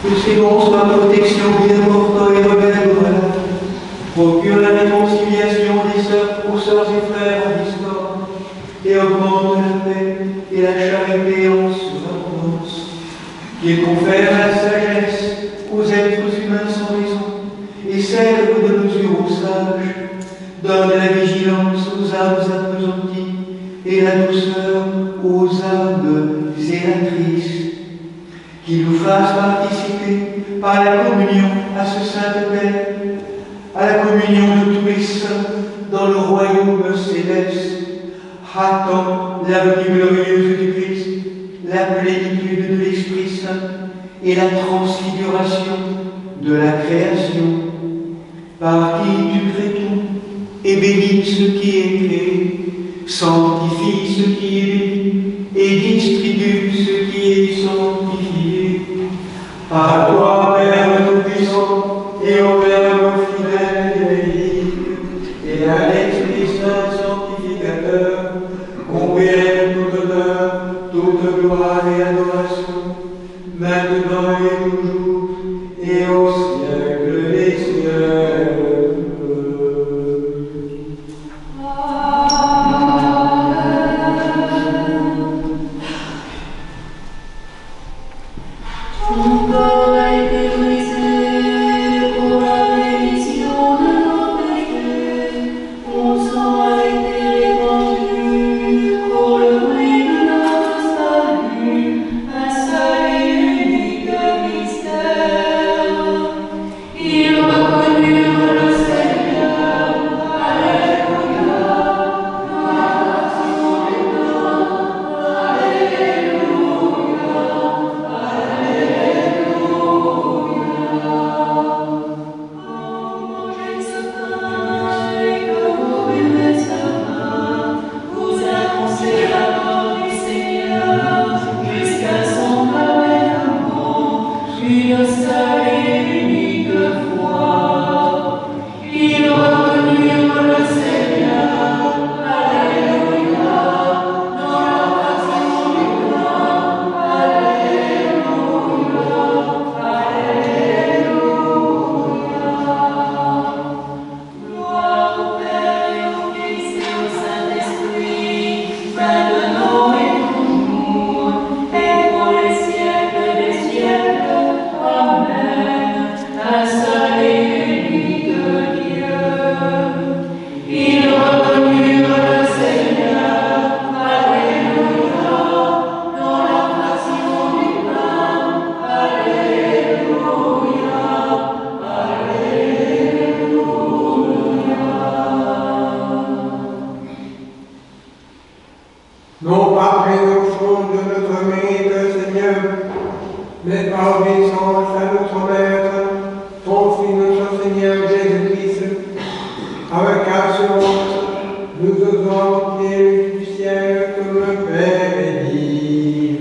Que ces dons soient protection bien portant et rebelle au malade, procure la réconciliation des sœurs pour sœurs et frères en discorde, et augmente la paix et la charité en surabondance, qu'il confère la sagesse aux êtres humains sans raison, et serve de mesure aux sages, donne la vigilance aux âmes appesanties, et la douceur aux âmes zélatrices, qu'il nous fasse participer par la communion à ce Saint-Père, à la communion de tous les saints dans le royaume céleste, hâtant la venue glorieuse du Christ, la plénitude de l'Esprit Saint et la transfiguration de la création, par qui tu crées tout et bénis ce qui est créé, sanctifie ce qui est béni et distribue À toi, Père Tout-Puissant, et au Verbe fidèle et véridique, et à l'Esprit Saint sanctificateur, confère toute honneur, toute gloire et adoration, maintenant et toujours, et au siècle des siècles. Ton corps a été brisé pour la rémission de nos péchés. Ton sang a été répandu pour le bruit de notre salut. Un seul et unique mystère. Ils reconnurent le Seigneur. Alléluia. L'adoration du Père. Alléluia. Mangez ce pain et que vous buvez ce vin, vous annoncez la mort du Seigneur jusqu'à son avènement. Une seule et unique fois, ils reconnurent le Seigneur. Alléluia. Dans la passion du pain. Alléluia. Gloire au Père et au Fils et au Saint-Esprit, maintenant et toujours, et pour les siècles des siècles. Amen. Un seul et unique Dieu. Ils reconnurent le Seigneur. Alléluia. Dans la passion du pain. Alléluia. Non pas présomption de notre mérite, Seigneur, mais par obéissance à notre Maître, ton Fils, notre Seigneur Jésus-Christ, avec assurance, nous osons prier du ciel comme le Père est dit.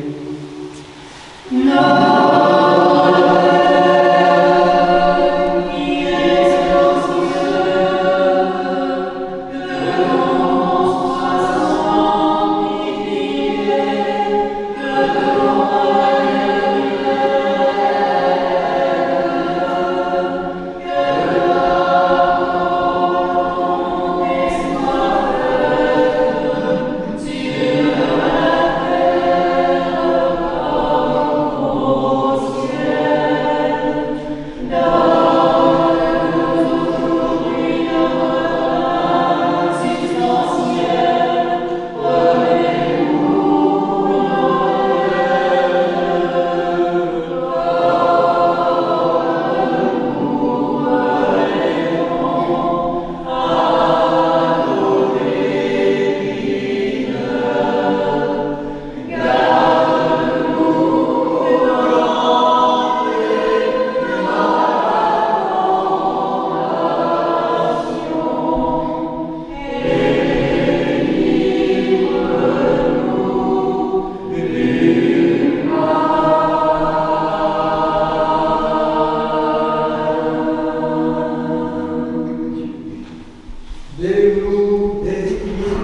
Délivre-nous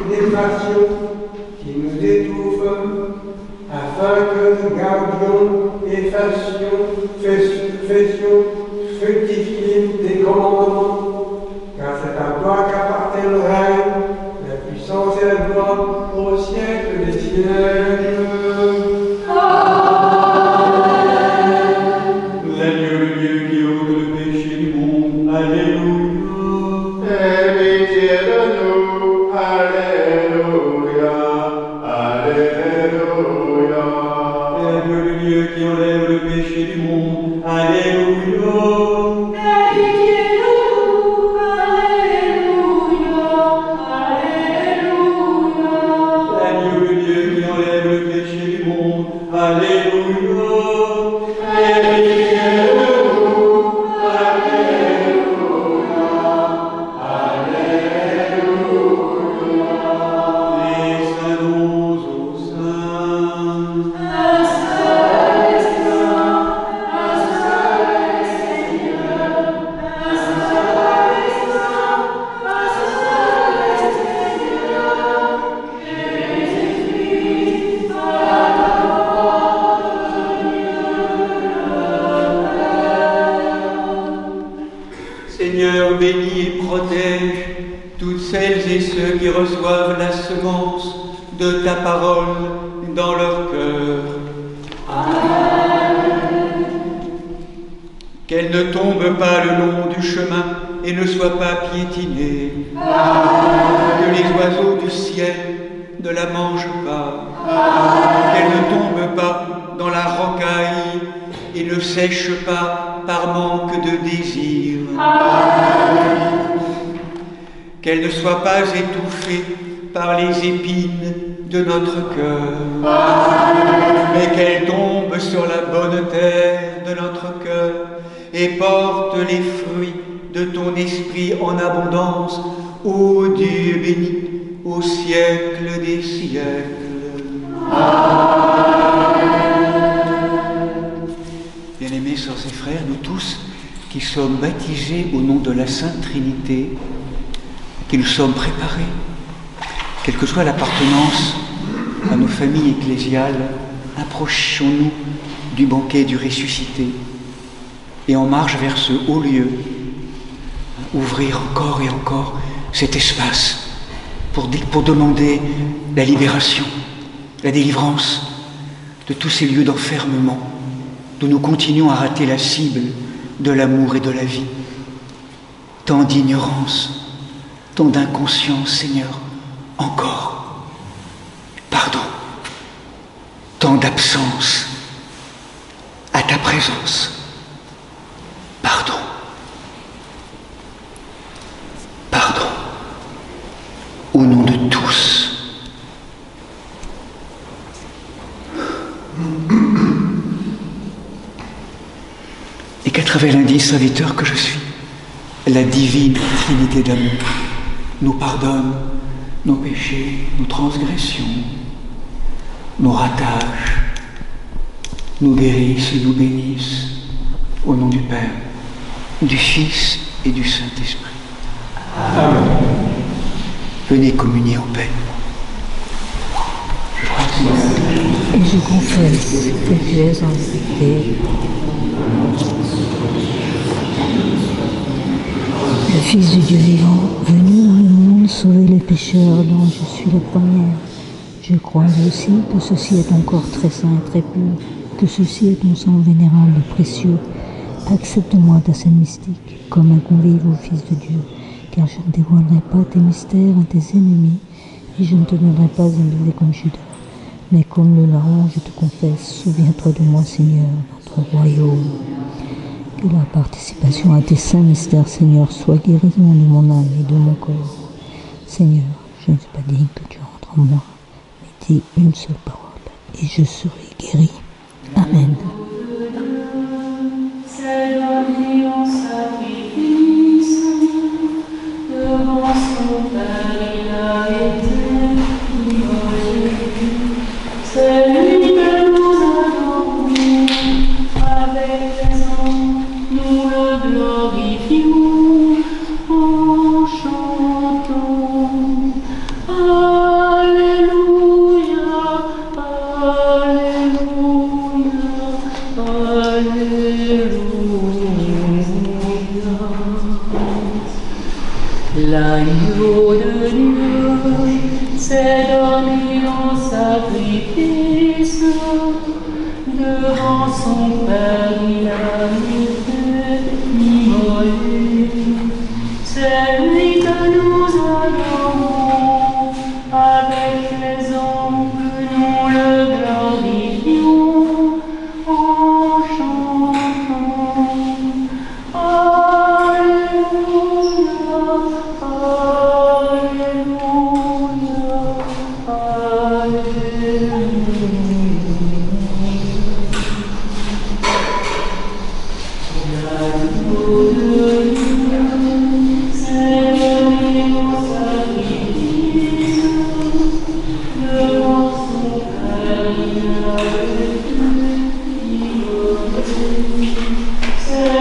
des passions qui nous étouffent, afin que nous gardions et fassions fructifier tes commandements, car c'est à toi qu'appartient le règne, la puissance et la gloire au siècle des siècles. L'agneau de Dieu qui ôte le péché du monde. Alléluia. Aie pitié de nous. Alléluia. Alléluia. L'agneau de Dieu qui enlève le péché du monde. Alléluia. Aie pitié de nous. Alléluia. Alléluia. L'agneau de Dieu qui enlève le péché du monde. Alléluia. Aie pitié de nous. Les saints dons aux saints. Un seul et saint, un bénis et protège toutes celles et ceux qui reçoivent la semence de ta parole dans leur cœur. Qu'elle ne tombe pas le long du chemin et ne soit pas piétinée. Que les oiseaux du ciel ne la mangent pas. Qu'elle ne tombe pas dans la rocaille et ne sèche pas par manque de désir. Qu'elle ne soit pas étouffée par les épines de notre cœur, mais qu'elle tombe sur la bonne terre de notre cœur et porte les fruits de ton esprit en abondance, ô Dieu béni, au siècle des siècles. Bien-aimés sœurs et frères, nous tous qui sommes baptisés au nom de la Sainte Trinité, qui nous sommes préparés, quelle que soit l'appartenance à nos familles ecclésiales, approchons-nous du banquet du ressuscité et en marche vers ce haut lieu, ouvrir encore et encore cet espace pour demander la libération, la délivrance de tous ces lieux d'enfermement d'où nous continuons à rater la cible de l'amour et de la vie. Tant d'ignorance, tant d'inconscience, Seigneur, encore. Pardon. Tant d'absence à ta présence. Pardon. Pardon. Au nom de tous. Et qu'à travers l'indigne serviteur que je suis, la divine Trinité d'amour nous pardonne nos péchés, nos transgressions, nos ratages, nous guérisse et nous bénisse au nom du Père, du Fils et du Saint-Esprit. Amen. Venez communier en paix. Et je confesse que tu es en vérité le Fils du Dieu vivant, venu dans le monde sauver les pécheurs dont je suis la première. Je crois aussi que ceci est encore très saint et très pur, que ceci est ton sang vénérable et précieux. Accepte-moi ta scène mystique comme un convive au Fils de Dieu, car je ne dévoilerai pas tes mystères à tes ennemis et je ne te donnerai pas un baiser comme Judas. Mais comme le larron, je te confesse, souviens-toi de moi, Seigneur, notre royaume. Que la participation à tes saints mystères, Seigneur, soit guérison de mon âme et de mon corps. Seigneur, je ne suis pas digne que tu entres en moi, mais dis une seule parole et je serai guéri. Amen. C'est donné en sacrifice, devant son Père il a été immolé. C'est lui que nous adorons, avec raison, nous le glorifions en chantant. Alléluia, Alléluia, Alléluia. L'agneau de Dieu s'est donné en sacrifice, devant son Père il a été immolé. C'est lui que nous adorons, avec les anges nous le glorifions en chantant. Alléluia, Alléluia, Alléluia. L'agneau de Dieu s'est donné en sacrifice, devant son Père il a été immolé. C'est lui que nous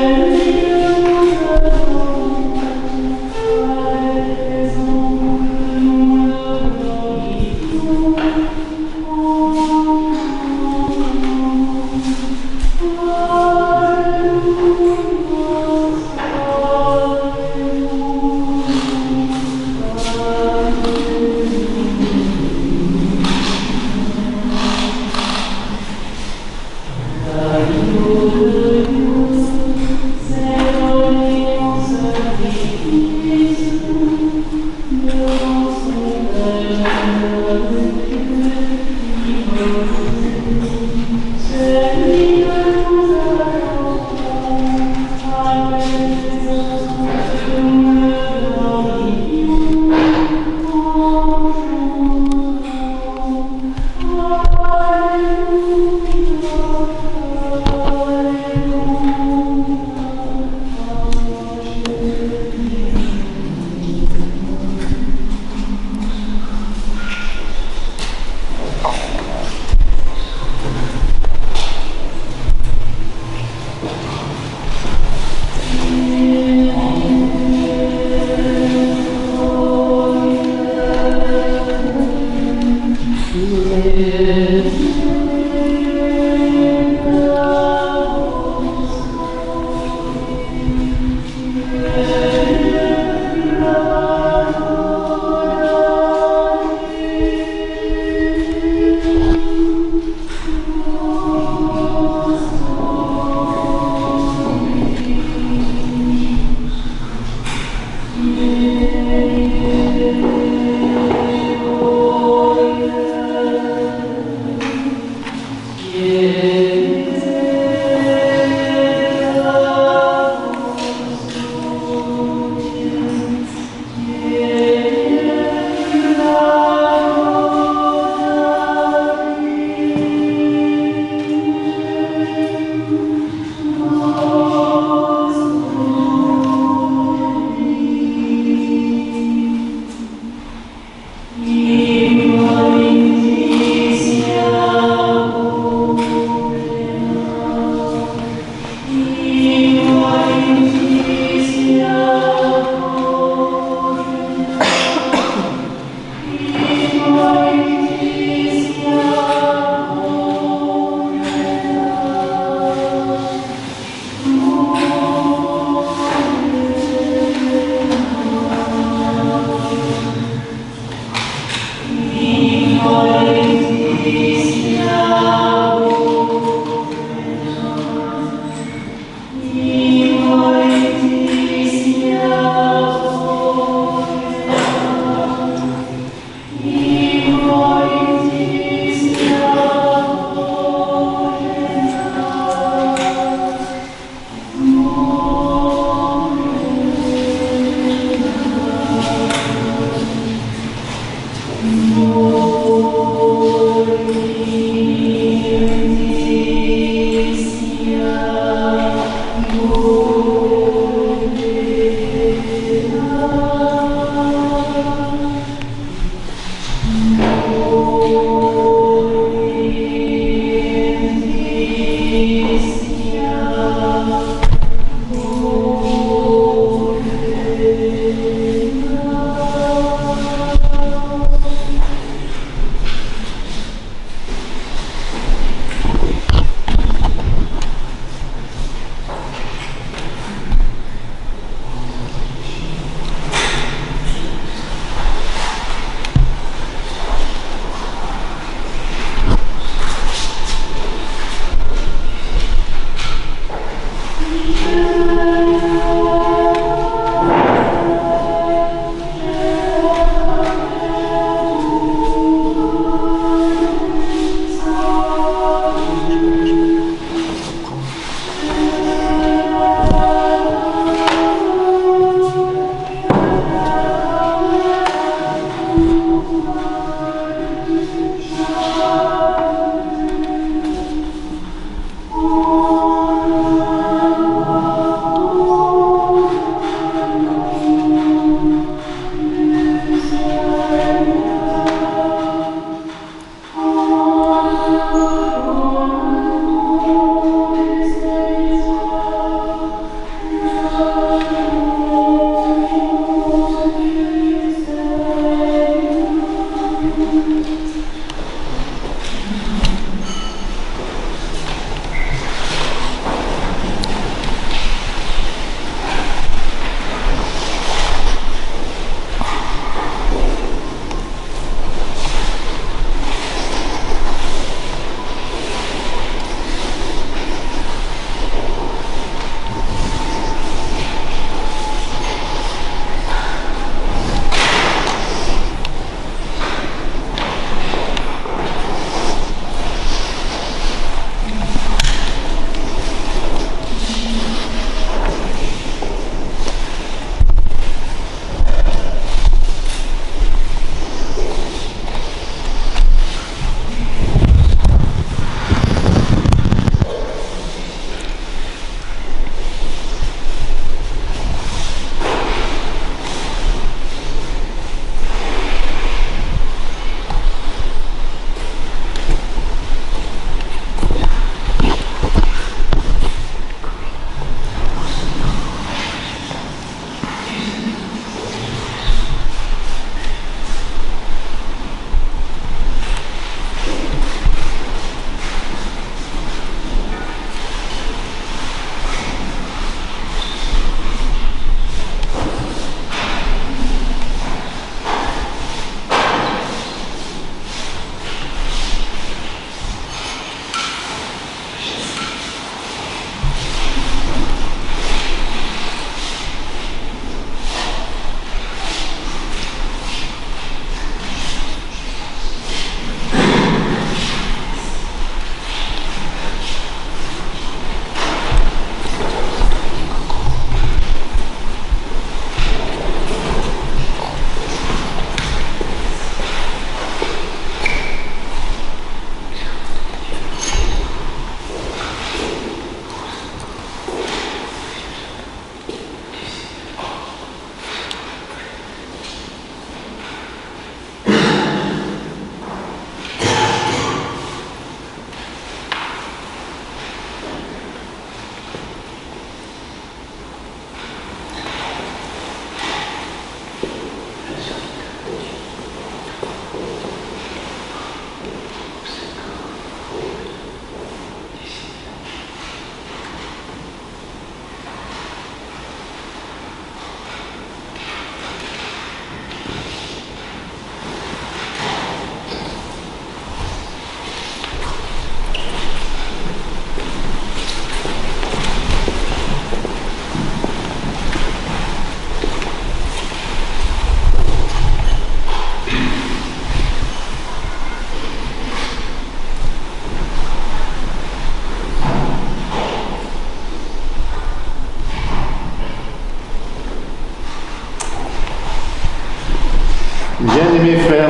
adorons, avec les anges nous le glorifions en chantant. Alléluia, Alléluia.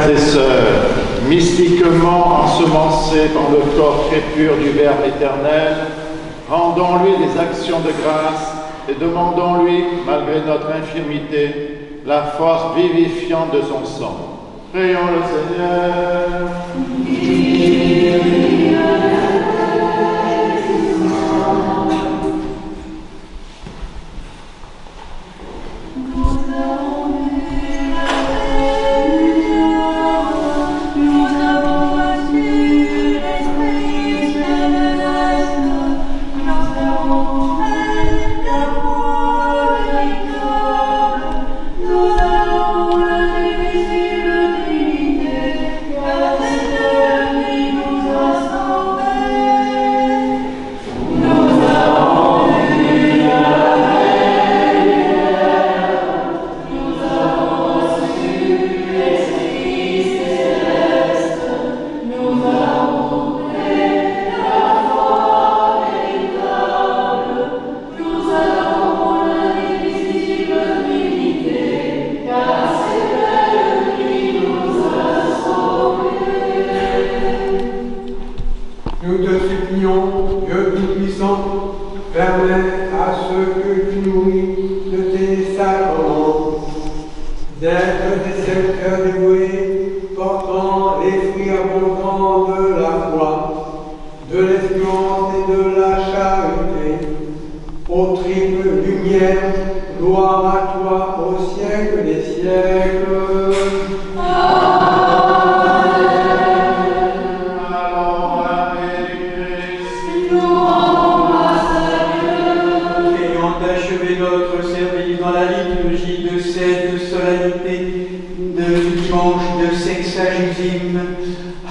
Frères et sœurs, mystiquement ensemencés par le corps très pur du Verbe éternel, rendons-lui des actions de grâce et demandons-lui, malgré notre infirmité, la force vivifiante de son sang. Prions le Seigneur.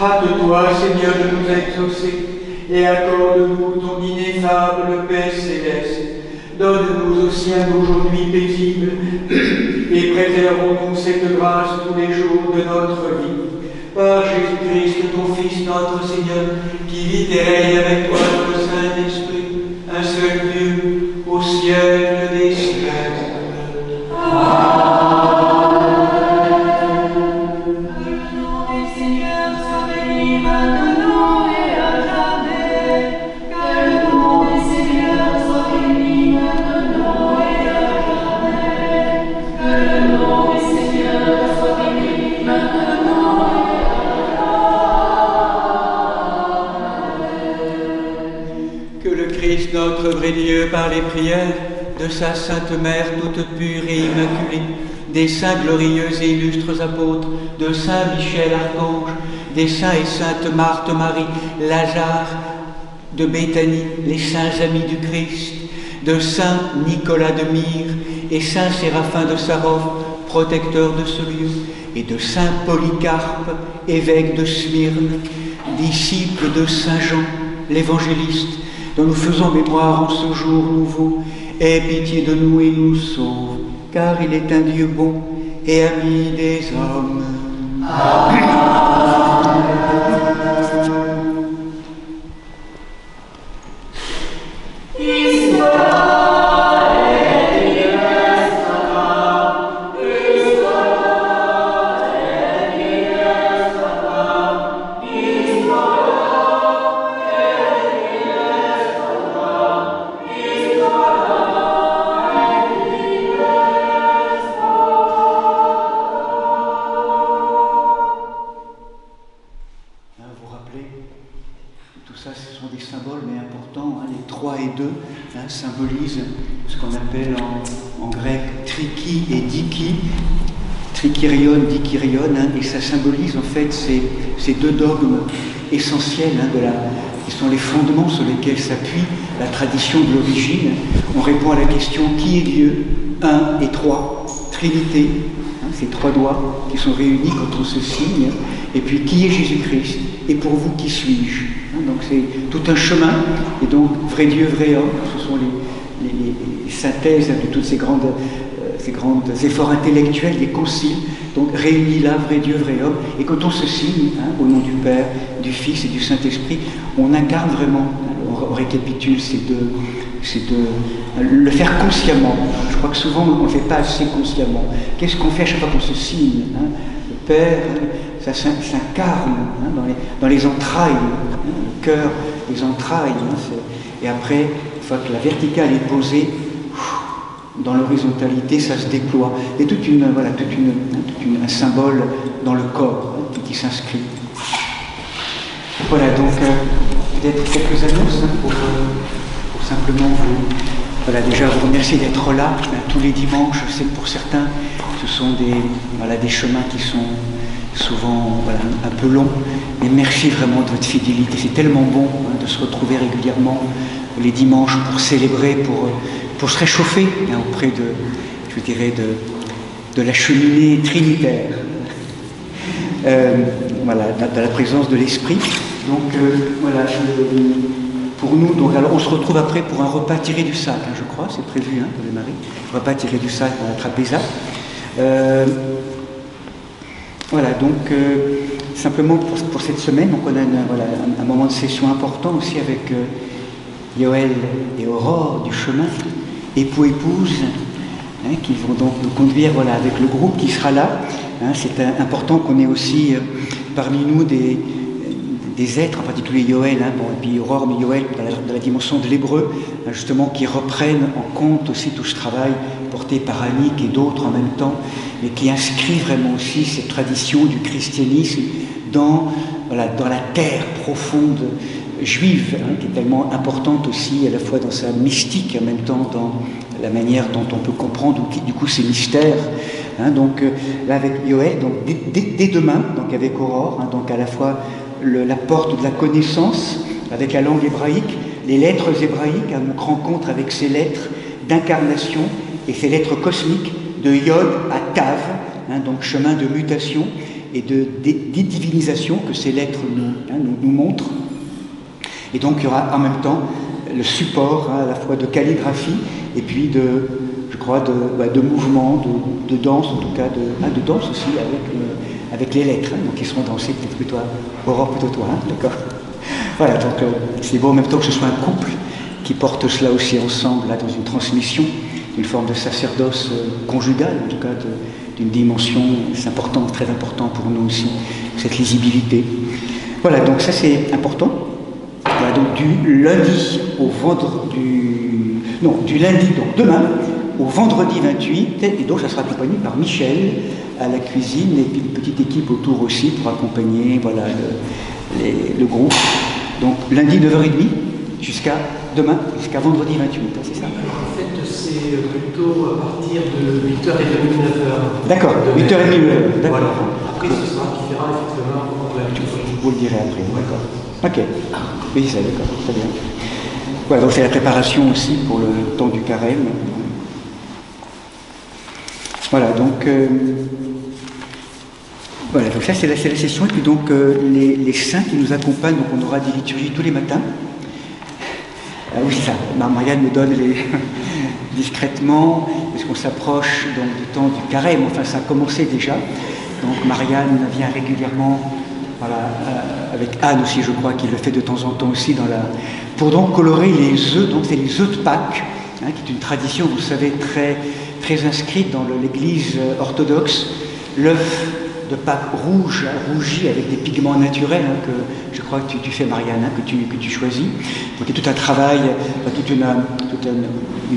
Hâte-toi, Seigneur, de nous exaucer et accorde-nous ton ineffable paix céleste. Donne-nous aussi un aujourd'hui paisible et préservons-nous cette grâce tous les jours de notre vie. Par Jésus-Christ, ton Fils, notre Seigneur, qui vit et règne avec toi dans le Saint-Esprit, un seul Dieu, au siècle des siècles. Notre vrai Dieu, par les prières de sa Sainte Mère toute pure et immaculée, des saints glorieux et illustres apôtres, de Saint Michel Archange, des saints et saintes Marthe Marie, Lazare de Béthanie, les saints amis du Christ, de Saint Nicolas de Myre et Saint Séraphin de Sarov, protecteur de ce lieu, et de Saint Polycarpe, évêque de Smyrne, disciple de Saint Jean, l'évangéliste, dont nous faisons mémoire en ce jour nouveau. Aie pitié de nous et nous sauve, car il est un Dieu bon et ami des hommes. Amen. Symbolise ce qu'on appelle en grec triki et diki, trikirion, dikirion, et ça symbolise en fait ces deux dogmes essentiels qui sont les fondements sur lesquels s'appuie la tradition de l'origine. On répond à la question qui est Dieu, un et trois, Trinité, ces trois doigts qui sont réunis quand on se signe, et puis qui est Jésus-Christ, et pour vous qui suis-je. Donc c'est tout un chemin, et donc vrai Dieu, vrai homme, ce sont les synthèses de toutes ces grands efforts intellectuels, des conciles, donc réunis là, vrai Dieu, vrai homme, et quand on se signe, au nom du Père, du Fils et du Saint-Esprit, on incarne vraiment, on récapitule ces deux, le faire consciemment. Je crois que souvent on ne le fait pas assez consciemment. Qu'est-ce qu'on fait à chaque fois qu'on se signe, le Père, ça s'incarne dans les entrailles, le cœur, les entrailles. Et après, une fois que la verticale est posée, dans l'horizontalité, ça se déploie. Et un symbole dans le corps qui s'inscrit. Voilà, donc peut-être quelques annonces pour simplement vous. Voilà, déjà vous remercier d'être là tous les dimanches. Je sais que pour certains, ce sont des chemins qui sont souvent un peu longs. Mais merci vraiment de votre fidélité. C'est tellement bon de se retrouver régulièrement les dimanches pour célébrer, pour se réchauffer auprès de la cheminée trinitaire. Dans la présence de l'Esprit. Donc pour nous, alors on se retrouve après pour un repas tiré du sac, je crois, c'est prévu pour les maris, repas tiré du sac dans la trapéza. Simplement pour cette semaine, donc on a un moment de session important aussi avec Yoël et Aurore du chemin, époux-épouse, qui vont donc nous conduire avec le groupe qui sera là. C'est important qu'on ait aussi parmi nous des êtres, en particulier Yoël, et puis Aurore, mais Yoël dans la dimension de l'hébreu, justement, qui reprennent en compte aussi tout ce travail porté par Annick et d'autres en même temps, mais qui inscrit vraiment aussi cette tradition du christianisme dans la terre profonde juive, qui est tellement importante aussi, à la fois dans sa mystique, et en même temps dans la manière dont on peut comprendre du coup ces mystères. Donc là avec Yoël, donc dès demain, donc avec Aurore, donc à la fois la porte de la connaissance avec la langue hébraïque, les lettres hébraïques, une rencontre avec ces lettres d'incarnation et ces lettres cosmiques de Yod à Tav, donc chemin de mutation et de divinisation que ces lettres nous montrent. Et donc il y aura en même temps le support à la fois de calligraphie et puis de mouvement, de danse, en tout cas de danse aussi avec les lettres, donc ils seront dansés peut-être plutôt Aurore, plutôt toi, d'accord. Voilà, donc c'est beau en même temps que ce soit un couple qui porte cela aussi ensemble dans une transmission, une forme de sacerdoce conjugal, en tout cas d'une dimension, c'est important, très important pour nous aussi, cette lisibilité. Voilà, donc ça c'est important. Voilà, donc du lundi au vendredi, du lundi, donc demain, au vendredi 28, et donc ça sera accompagné par Michel à la cuisine, et puis une petite équipe autour aussi pour accompagner le groupe. Donc lundi 9h30 jusqu'à demain, jusqu'à vendredi 28, c'est ça? En fait, c'est plutôt à partir de 8h30, 9h. D'accord, 8h30, 9h. Voilà. Après, ce sera différent, effectivement. Vous le direz après, d'accord. Ok, oui, c'est d'accord, très bien. Voilà, donc c'est la préparation aussi pour le temps du carême. Voilà, donc ça c'est la session, et puis donc les saints qui nous accompagnent, donc on aura des liturgies tous les matins. Ah oui, c'est ça, Marianne me donne discrètement, parce qu'on s'approche donc du temps du carême, enfin ça a commencé déjà, donc Marianne vient régulièrement, avec Anne aussi je crois, qui le fait de temps en temps aussi, pour donc colorer les œufs, donc c'est les œufs de Pâques, qui est une tradition, vous savez, très inscrite dans l'Église orthodoxe. L'œuf de Pâques rouge, rougi avec des pigments naturels, que je crois que tu fais, Marianne, que tu choisis. Donc il y a tout un travail, toute une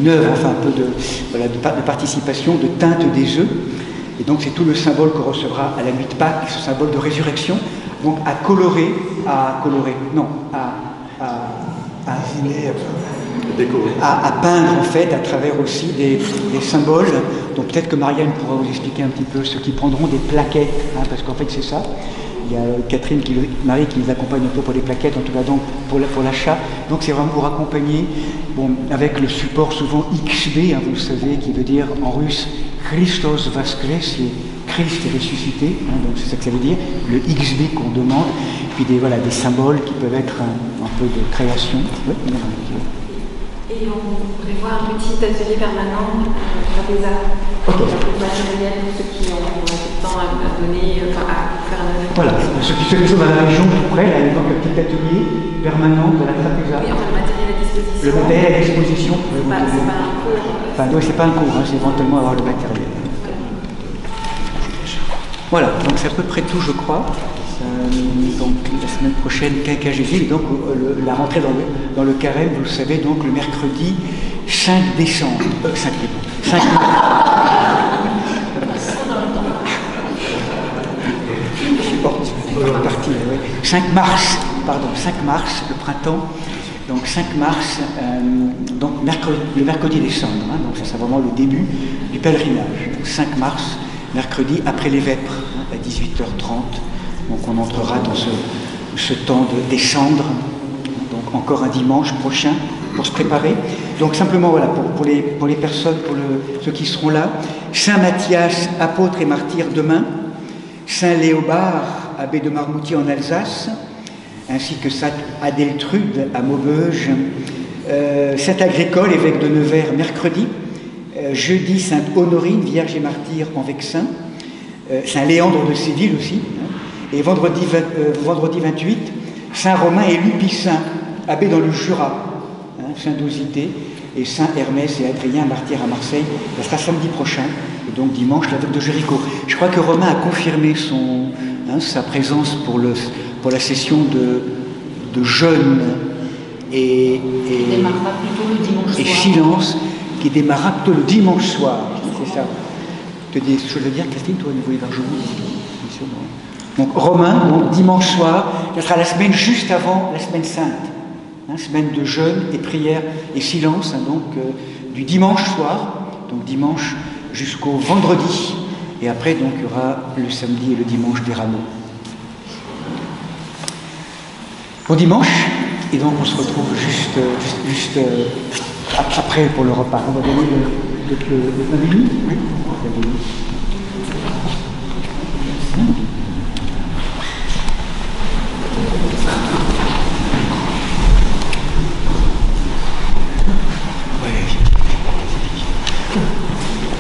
œuvre, enfin un peu de participation, de teinte des œufs. Et donc c'est tout le symbole qu'on recevra à la nuit de Pâques, ce symbole de résurrection. Donc à peindre en fait à travers aussi des symboles. Donc peut-être que Marianne pourra vous expliquer un petit peu ceux qui prendront des plaquettes, parce qu'en fait c'est ça. Il y a Catherine, Marie qui nous accompagne un peu pour les plaquettes, en tout cas donc pour l'achat. Donc c'est vraiment pour accompagner, avec le support souvent XB, vous le savez, qui veut dire en russe Christos Vaskres, Christ est ressuscité, donc c'est ça que ça veut dire, le XB qu'on demande, puis des symboles qui peuvent être un peu de création. Oui, et on prévoit un petit atelier permanent pour des arts, matériel, pour ceux qui ont un peu de temps à donner, à faire un atelier. Voilà, ceux qui sont dans la région tout près, là, il y a donc un petit atelier permanent de la trapéza. Oui, enfin le matériel à disposition. Le matériel à disposition. C'est pas un cours. Enfin, non, c'est pas un cours, c'est éventuellement avoir le matériel. Voilà, donc c'est à peu près tout, je crois. Donc la semaine prochaine, quinquagésime, donc la rentrée dans le carême, vous le savez, donc le mercredi 5 décembre. 5 mars, pardon, 5 mars, le printemps. Donc 5 mars, donc le mercredi décembre, hein, donc ça c'est vraiment le début du pèlerinage. Donc 5 mars, mercredi après les vêpres, hein, à 18h30. Donc on entrera dans ce temps de décembre, donc encore un dimanche prochain pour se préparer. Donc simplement voilà, pour les personnes, ceux qui seront là, Saint Matthias, apôtre et martyr demain, Saint Léobard, abbé de Marmoutier en Alsace, ainsi que Saint Adéltrude à Maubeuge, Saint Agricole, évêque de Nevers, mercredi, jeudi Sainte Honorine, vierge et martyr en Vexin, Saint Léandre de Séville aussi, hein, et vendredi 28, Saint Romain et Lupicin, abbé dans le Jura, hein, Saint Dosité, et Saint Hermès et Adrien, martyr à Marseille. Ça sera samedi prochain, et donc dimanche, la fête de Jéricho. Je crois que Romain a confirmé sa présence pour la session de jeûne et silence, qui démarrera plutôt le dimanche soir. C'est ça. Tu as des choses à dire, Christine, toi, au niveau hébergement? Donc Romain, donc, dimanche soir, ce sera la semaine juste avant la semaine sainte. Hein, semaine de jeûne et prière et silence, hein, donc du dimanche soir, donc dimanche jusqu'au vendredi. Et après, donc, il y aura le samedi et le dimanche des rameaux. Bon dimanche, et donc on se retrouve juste après pour le repas. On va donner le menu. Oui.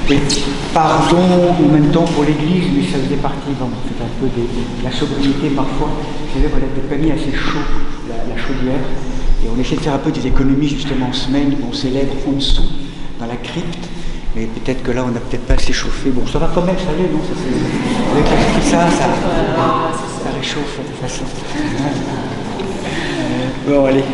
Oui, pardon en même temps pour l'Église, mais ça faisait partie, bon, c'est un peu de la sobriété parfois. Vous savez, voilà, de pas mis assez chaud la chaudière, et on essaie de faire un peu des économies justement en semaine, on célèbre en dessous, dans la crypte, mais peut-être que là on n'a peut-être pas assez chauffé. Bon, ça va quand même, ça allait, non, avec l'esprit ça réchauffe de toute façon. Bon, allez.